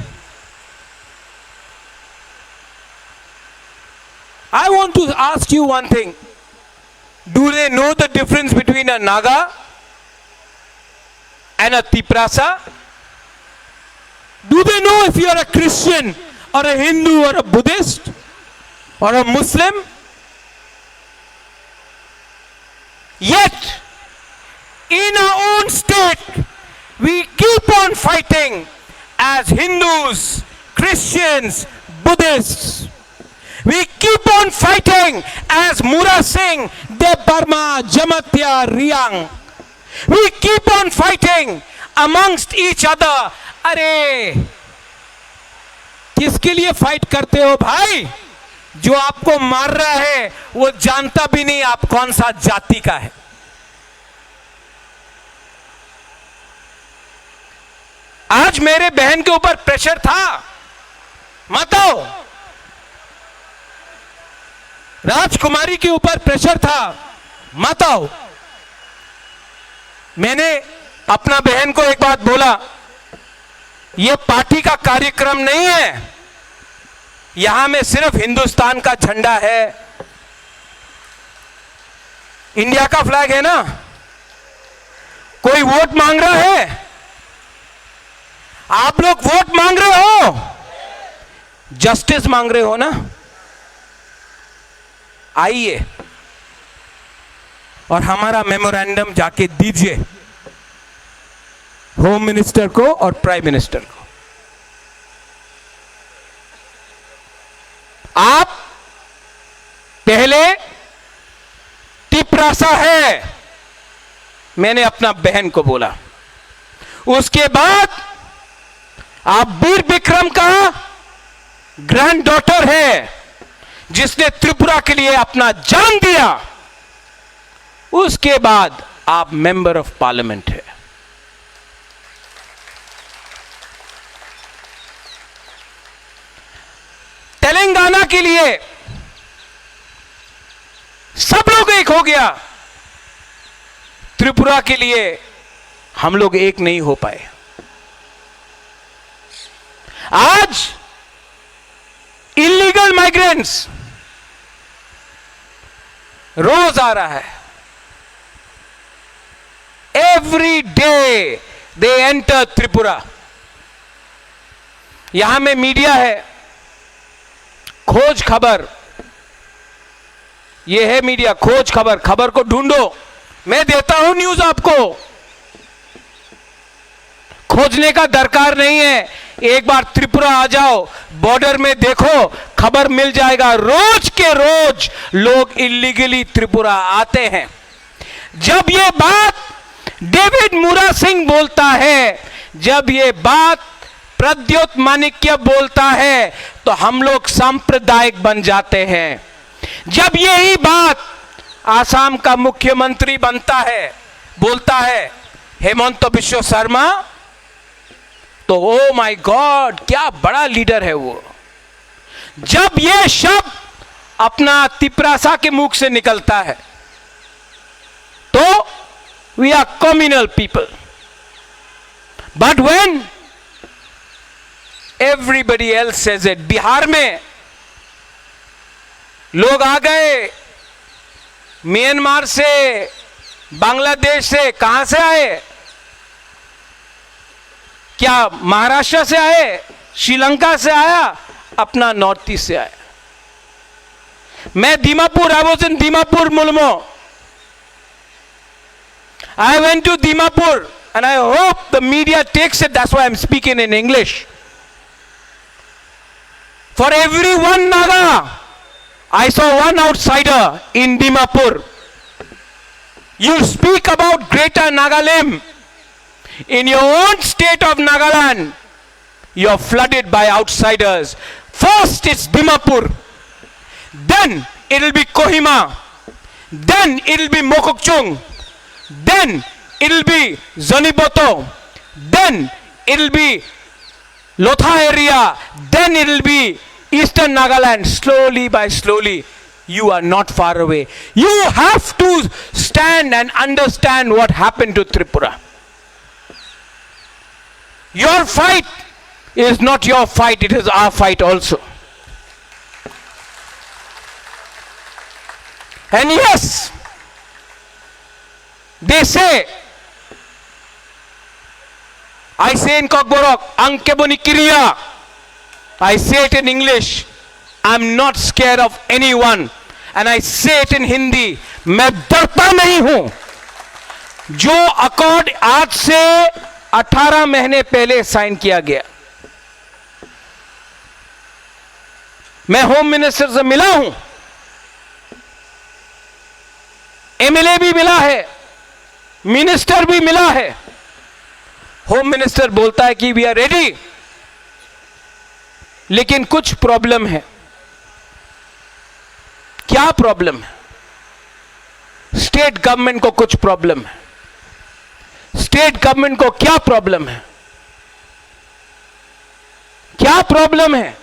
I want to ask you one thing. Do they know the difference between a Naga and a Tiprasa? Do they know if you are a Christian or a Hindu or a Buddhist or a Muslim? Yet, in our own state, we keep on fighting as Hindus, Christians, Buddhists. We keep on fighting as Mura Singh, Debarma, Jamatya, Riang. We keep on fighting amongst each other. अरे किसके लिए fight करते हो भाई? जो आपको मार रहा है वो जानता भी नहीं आप कौन सा जाति का है। आज मेरे बहन के ऊपर प्रेशर था? मत आओ। राजकुमारी के ऊपर प्रेशर था? मत आओ। मैंने अपना बहन को एक बात बोला, यह पार्टी का कार्यक्रम नहीं है, यहां में सिर्फ हिंदुस्तान का झंडा है, इंडिया का फ्लैग है ना। कोई वोट मांग रहा है? आप लोग वोट मांग रहे हो, जस्टिस मांग रहे हो ना? आइए और हमारा मेमोरेंडम जाके दीजिए होम मिनिस्टर को और प्राइम मिनिस्टर को। आप पहले तिपरासा है, मैंने अपना बहन को बोला। उसके बाद आप वीर विक्रम का ग्रैंड डॉटर है, जिसने त्रिपुरा के लिए अपना जान दिया। उसके बाद आप मेंबर ऑफ पार्लियामेंट है। तेलंगाना के लिए सब लोग एक हो गया, त्रिपुरा के लिए हम लोग एक नहीं हो पाए। आज इलीगल माइग्रेंट्स रोज आ रहा है। Every day they enter Tripura. यहां में मीडिया है, खोज खबर, यह है मीडिया, खोज खबर, खबर को ढूंढो। मैं देता हूं न्यूज आपको, खोजने का दरकार नहीं है। एक बार त्रिपुरा आ जाओ, बॉर्डर में देखो, खबर मिल जाएगा। रोज के रोज लोग इलीगली त्रिपुरा आते हैं। जब ये बात डेविड मुरा सिंह बोलता है, जब ये बात प्रद्योत माणिक्य बोलता है, तो हम लोग सांप्रदायिक बन जाते हैं। जब यही बात आसाम का मुख्यमंत्री बनता है, बोलता है हेमंत बिश्व शर्मा, तो ओ माय गॉड, क्या बड़ा लीडर है वो। जब ये शब्द अपना तिपरासा के मुख से निकलता है, तो we are communal people. But when everybody else says it, Bihar में लोग आ गए, म्यांमार से, बांग्लादेश से, कहां से आए? क्या महाराष्ट्र से आए? श्रीलंका से आया? अपना नॉर्थ ईस्ट से आया। मैं Dimapur, I was in Dimapur Mulmo. I went to Dimapur and I hope the media takes it. That's why I'm speaking in English. For every one Naga, I saw one outsider in Dimapur. You speak about Greater Nagaland. In your own state of Nagaland, you're flooded by outsiders. First it's Dimapur, then it'll be Kohima, then it'll be Mokokchung, then it'll be Zoniboto, then it'll be Lotha area, then it'll be Eastern Nagaland. Slowly by slowly, you are not far away. You have to stand and understand what happened to Tripura. Your fight is not your fight, it is our fight also. And yes, they say, I say in Kokborok, Ankeboni Kiriya. I say it in English. I'm not scared of anyone. And I say it in Hindi. मैं डरता नहीं हूं। जो accord आज से 18 महीने पहले sign किया गया, मैं होम मिनिस्टर से मिला हूं, एमएलए भी मिला है, मिनिस्टर भी मिला है। होम मिनिस्टर बोलता है कि वी आर रेडी, लेकिन कुछ प्रॉब्लम है। क्या प्रॉब्लम है? स्टेट गवर्नमेंट को कुछ प्रॉब्लम है। स्टेट गवर्नमेंट को क्या प्रॉब्लम है? क्या प्रॉब्लम है?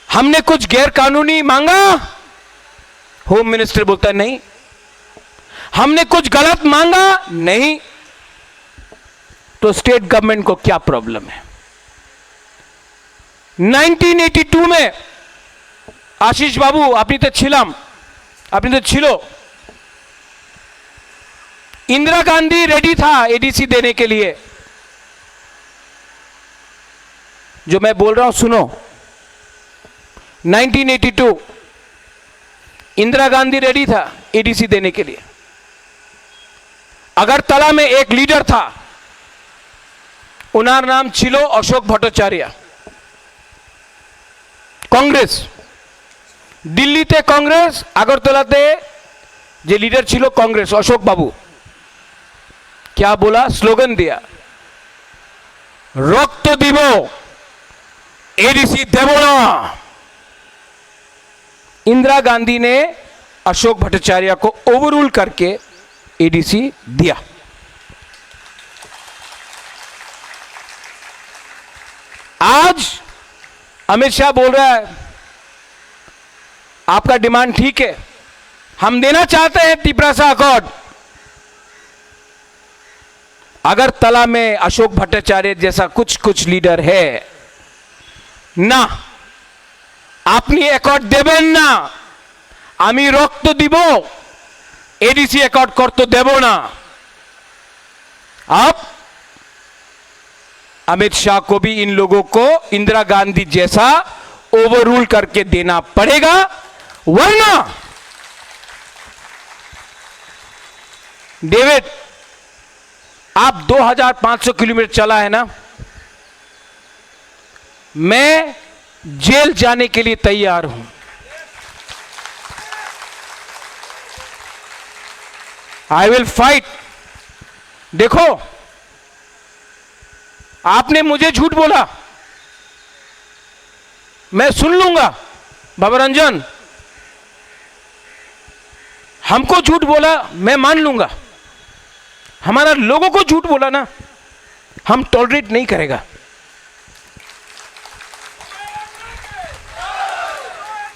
हमने कुछ गैर कानूनी मांगा? होम मिनिस्टर बोलता है नहीं। हमने कुछ गलत मांगा? नहीं। तो स्टेट गवर्नमेंट को क्या प्रॉब्लम है? 1982 में आशीष बाबू अपनी तो छिलो, इंदिरा गांधी रेडी था एडीसी देने के लिए। जो मैं बोल रहा हूं सुनो, 1982 इंदिरा गांधी रेडी था एडीसी देने के लिए। अगरतला में एक लीडर था, उनार नाम छिलो अशोक भट्टाचार्य, कांग्रेस। दिल्ली ते कांग्रेस, अगरतलाते जे लीडर छिलो कांग्रेस अशोक बाबू। क्या बोला? स्लोगन दिया, रक्त दिबो एडीसी देबो ना। इंदिरा गांधी ने अशोक भट्टाचार्य को ओवररूल करके एडीसी दिया। आज अमित शाह बोल रहा है आपका डिमांड ठीक है, हम देना चाहते हैं तिपरासा अकॉर्ड। अगरतला में अशोक भट्टाचार्य जैसा कुछ लीडर है ना, আপনি অ্যাকর্ড দেবেন না, আমি রক্ত দিব, एडीसी অ্যাকর্ড করতে দেব না। अब अमित शाह को भी इन लोगों को इंदिरा गांधी जैसा ओवररूल करके देना पड़ेगा, वरना डेविड आप 2500 किलोमीटर चला है ना, मैं जेल जाने के लिए तैयार हूं। I will fight. देखो, आपने मुझे झूठ बोला, मैं सुन लूंगा। बाबा रंजन, हमको झूठ बोला मैं मान लूंगा, हमारा लोगों को झूठ बोला ना, हम टॉलरेट नहीं करेगा।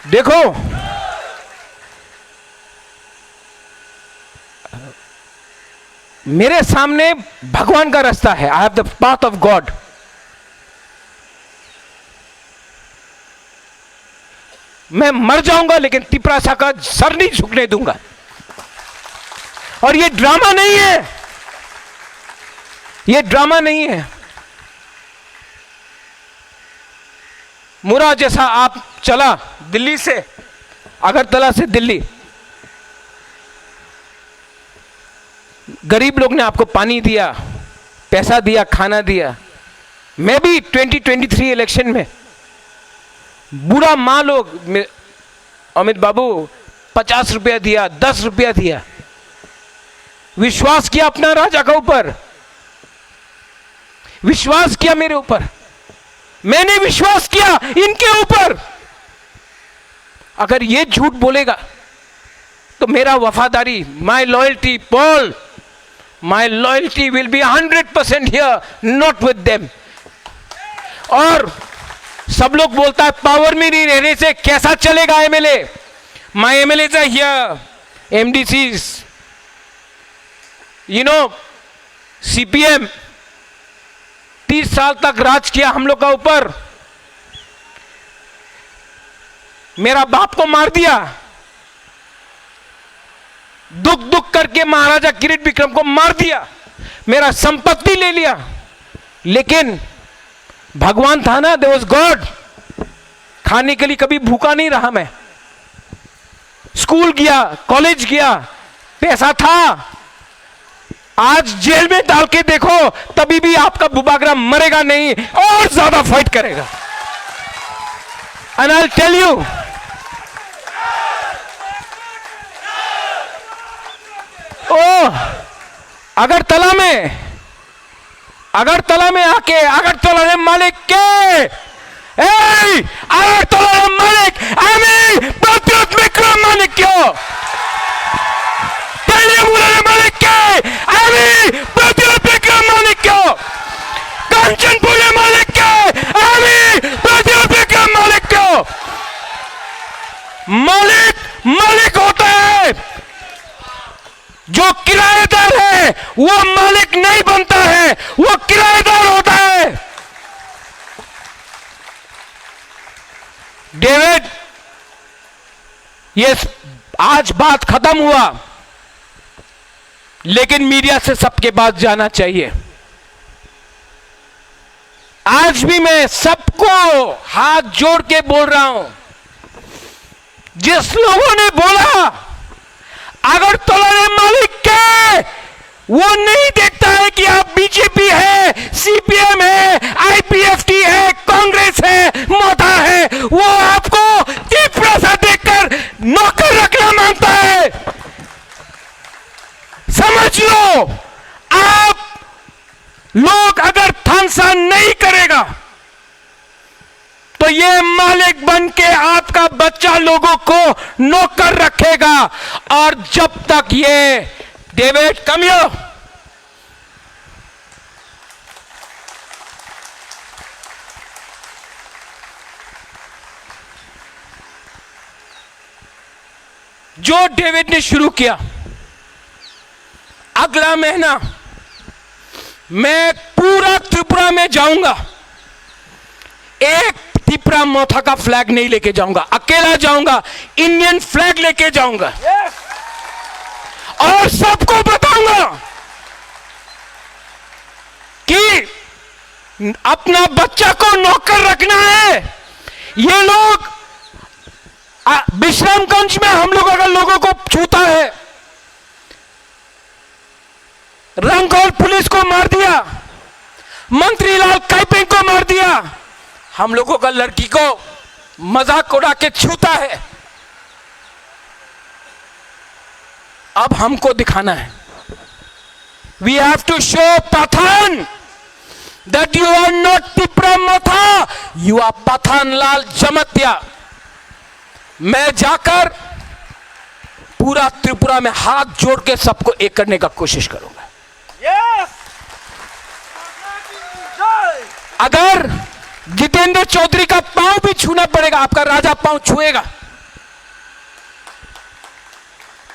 देखो, मेरे सामने भगवान का रास्ता है। I have the path of God. मैं मर जाऊंगा लेकिन तिपरासा का सर नहीं झुकने दूंगा। और ये ड्रामा नहीं है, ये ड्रामा नहीं है। मुरा जैसा आप चला दिल्ली से, अगरतला से दिल्ली, गरीब लोग ने आपको पानी दिया, पैसा दिया, खाना दिया। मैं भी 2023 इलेक्शन में बूढ़ा माँ लोग, अमित बाबू 50 रुपया दिया, 10 रुपया दिया, विश्वास किया अपना राजा के ऊपर, विश्वास किया मेरे ऊपर, मैंने विश्वास किया इनके ऊपर। अगर ये झूठ बोलेगा तो मेरा वफादारी, माई loyalty Paul, my loyalty will be 100% here, not with them. और सब लोग बोलता है पावर में नहीं रहने से कैसा चलेगा MLA. My MLA are here, MDCs, you know, CPM 30 साल तक राज किया हम लोग का ऊपर, मेरा बाप को मार दिया, दुख करके महाराजा किरीट विक्रम को मार दिया, मेरा संपत्ति ले लिया, लेकिन भगवान था ना, देयर वाज गॉड। खाने के लिए कभी भूखा नहीं रहा मैं, स्कूल गया, कॉलेज गया, पैसा था। आज जेल में डाल के देखो, तभी भी आपका बुबागरा मरेगा नहीं, और ज्यादा फाइट करेगा। And I will tell you, Agartala में आके, अगरतला मालिक के, अगरतला मालिक আমি প্রতিরোধ বিক্রম মালিক क्यों মালিক কে, আমি প্রতিরোধ বিক্রম মালিক क्यों कंचनपुर मालिक के, आमी प्रतियोगिता मालिक को। मालिक होता है, जो किराएदार है वो मालिक नहीं बनता है, वो किराएदार होता है। डेविड, ये आज बात खत्म हुआ, लेकिन मीडिया से सबके पास जाना चाहिए। आज भी मैं सबको हाथ जोड़ के बोल रहा हूं, जिस लोगों ने बोला अगर तोलाने मालिक के, वो नहीं देखता है कि आप बीजेपी है, सीपीएम है, आईपीएफटी है, कांग्रेस है, मोदा है, वो आपको तीव्र सा देखकर नौकर रखना मांगता है। समझ लो, आप लोग अगर थानसा नहीं करेगा तो ये मालिक बन के आपका बच्चा लोगों को नौकर रखेगा। और जब तक ये डेविड कमियो, जो डेविड ने शुरू किया, अगला महीना मैं पूरा त्रिपुरा में जाऊंगा, एक त्रिपुरा मोथा का फ्लैग नहीं लेके जाऊंगा, अकेला जाऊंगा, इंडियन फ्लैग लेके जाऊंगा। और सबको बताऊंगा कि अपना बच्चा को नौकर रखना है। ये लोग विश्रामगंज में हम लोग अगर लोगों को छूता है, रंगौल पुलिस को मार दिया, मंत्री लाल काइपिंग को मार दिया, हम लोगों का लड़की को मजाक उड़ा के छूता है। अब हमको दिखाना है, we have to show Pathan that you are not Tripura Motha, you are Pathan Lal Jamatia. मैं जाकर पूरा त्रिपुरा में हाथ जोड़ के सबको एक करने का कोशिश करूंगा। अगर जितेंद्र चौधरी का पांव भी छूना पड़ेगा, आपका राजा पांव छुएगा,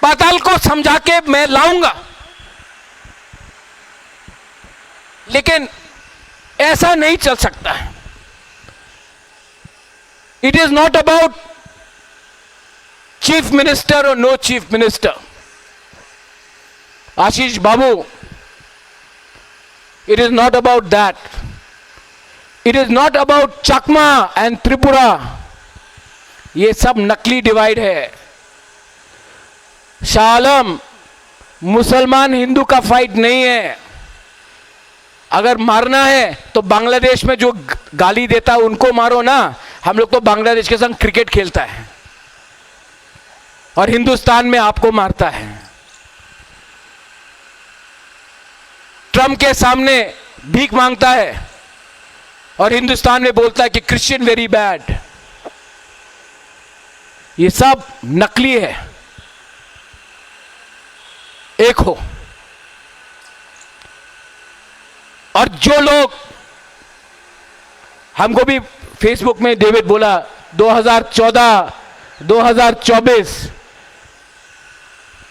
पाताल को समझा के मैं लाऊंगा। लेकिन ऐसा नहीं चल सकता है। It is not about chief minister और no chief minister. Ashish Babu, it is not about that. It is not about Chakma and Tripura. ये सब नकली डिवाइड है। शाह आलम, मुसलमान हिंदू का फाइट नहीं है। अगर मारना है तो बांग्लादेश में जो गाली देता है उनको मारो ना। हम लोग तो बांग्लादेश के संग क्रिकेट खेलता है और हिंदुस्तान में आपको मारता है। ट्रम्प के सामने भीख मांगता है और हिंदुस्तान में बोलता है कि क्रिश्चियन वेरी बैड। ये सब नकली है। एक हो। और जो लोग हमको भी फेसबुक में डेविड बोला 2014 2024,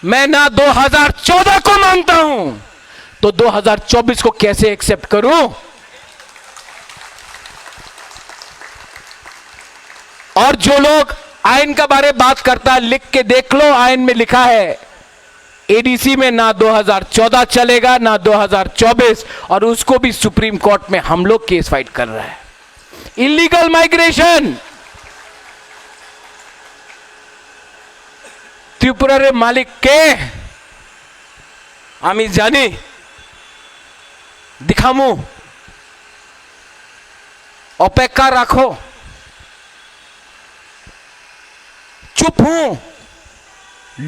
मैं ना 2014 को मानता हूं तो 2024 को कैसे एक्सेप्ट करूं। और जो लोग आयन का बारे बात करता है, लिख के देख लो, आयन में लिखा है एडीसी में ना 2014 चलेगा ना 2024, और उसको भी सुप्रीम कोर्ट में हम लोग केस फाइट कर रहा है। इलीगल माइग्रेशन, त्रिपुरा रे मालिक के आमी जानी दिखामू, अपेक्षा रखो, चुप हूं,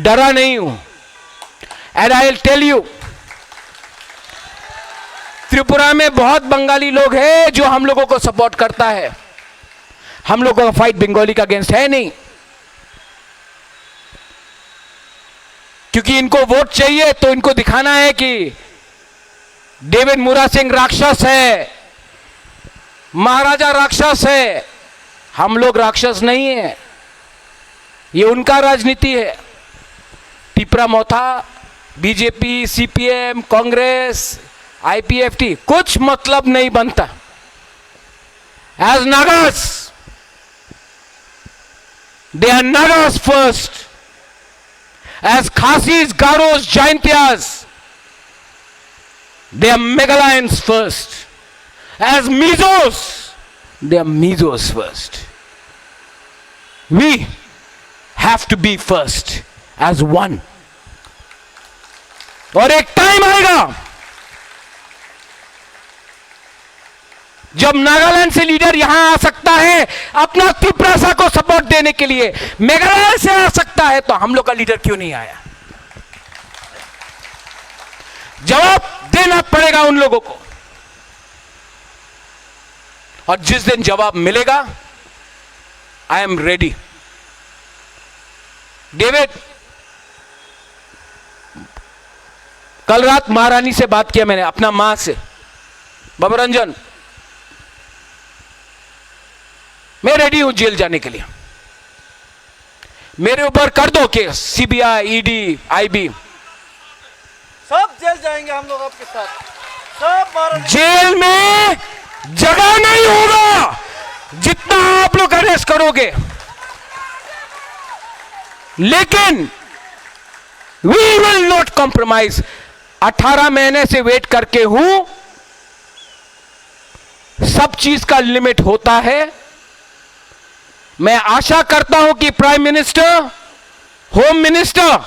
डरा नहीं हूं। And I will tell you, Tripura में बहुत बंगाली लोग हैं जो हम लोगों को सपोर्ट करता है। हम लोगों का फाइट बंगाली का अगेंस्ट है नहीं, क्योंकि इनको वोट चाहिए तो इनको दिखाना है कि डेविड मुरा सिंह राक्षस है, महाराजा राक्षस है, हम लोग राक्षस नहीं है, ये उनका राजनीति है। Tipra Motha, BJP, CPM, Congress, IPFT कुछ मतलब नहीं बनता। As Nagas, they are Nagas first. As Khasis, Garos, Jaintias, they are Meghalayans first. As Mizos, they are Mizos first. We have to be first as one. और एक टाइम आएगा जब नागालैंड से लीडर यहां आ सकता है अपना त्रिपुरा को सपोर्ट देने के लिए, मेघालय से आ सकता है, तो हम लोग का लीडर क्यों नहीं आया? जवाब देना पड़ेगा उन लोगों को। और जिस दिन जवाब मिलेगा, आई एम रेडी। डेविड, कल रात महारानी से बात किया मैंने, अपना मां से, बाबा रंजन, मैं रेडी हूं जेल जाने के लिए, मेरे ऊपर कर दो केस, सीबीआई, ईडी, आईबी, सब जेल जाएंगे हम लोग आपके साथ, सब जेल में जगह नहीं होगा जितना आप लोग अरेस्ट करोगे। लेकिन वी विल नॉट कॉम्प्रोमाइज। 18 महीने से वेट करके हूं, सब चीज का लिमिट होता है। मैं आशा करता हूं कि prime minister, home minister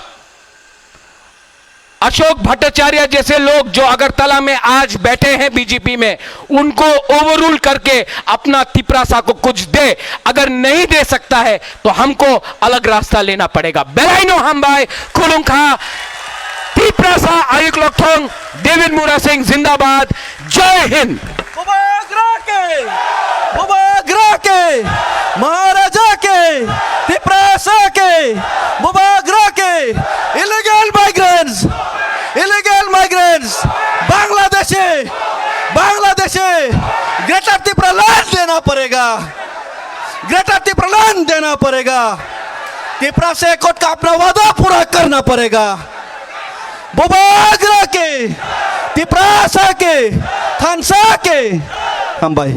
Ashok Bhattacharya जैसे लोग जो अगरतला में आज बैठे हैं बीजेपी में, उनको ओवररूल करके अपना त्रिपुरा को कुछ दे। अगर नहीं दे सकता है तो हमको अलग रास्ता लेना पड़ेगा। बेलाइनो हमबाई खुलुंखा त्रिपुरा आयुक लोकथोंग, डेविड मुरा सिंह जिंदाबाद, जय हिंद। बुबाग्रा के महाराजा के त्रिपुरा के बुबाग्रा के इलीगल माइग्रेंट्स बांग्लादेशे ग्रेटर त्रिपुरालैंड देना पड़ेगा। त्रिपुरा से कोर्ट का अपना वादा पूरा करना पड़ेगा। बुबाग्रा के त्रिपुरा के थानसा के हम भाई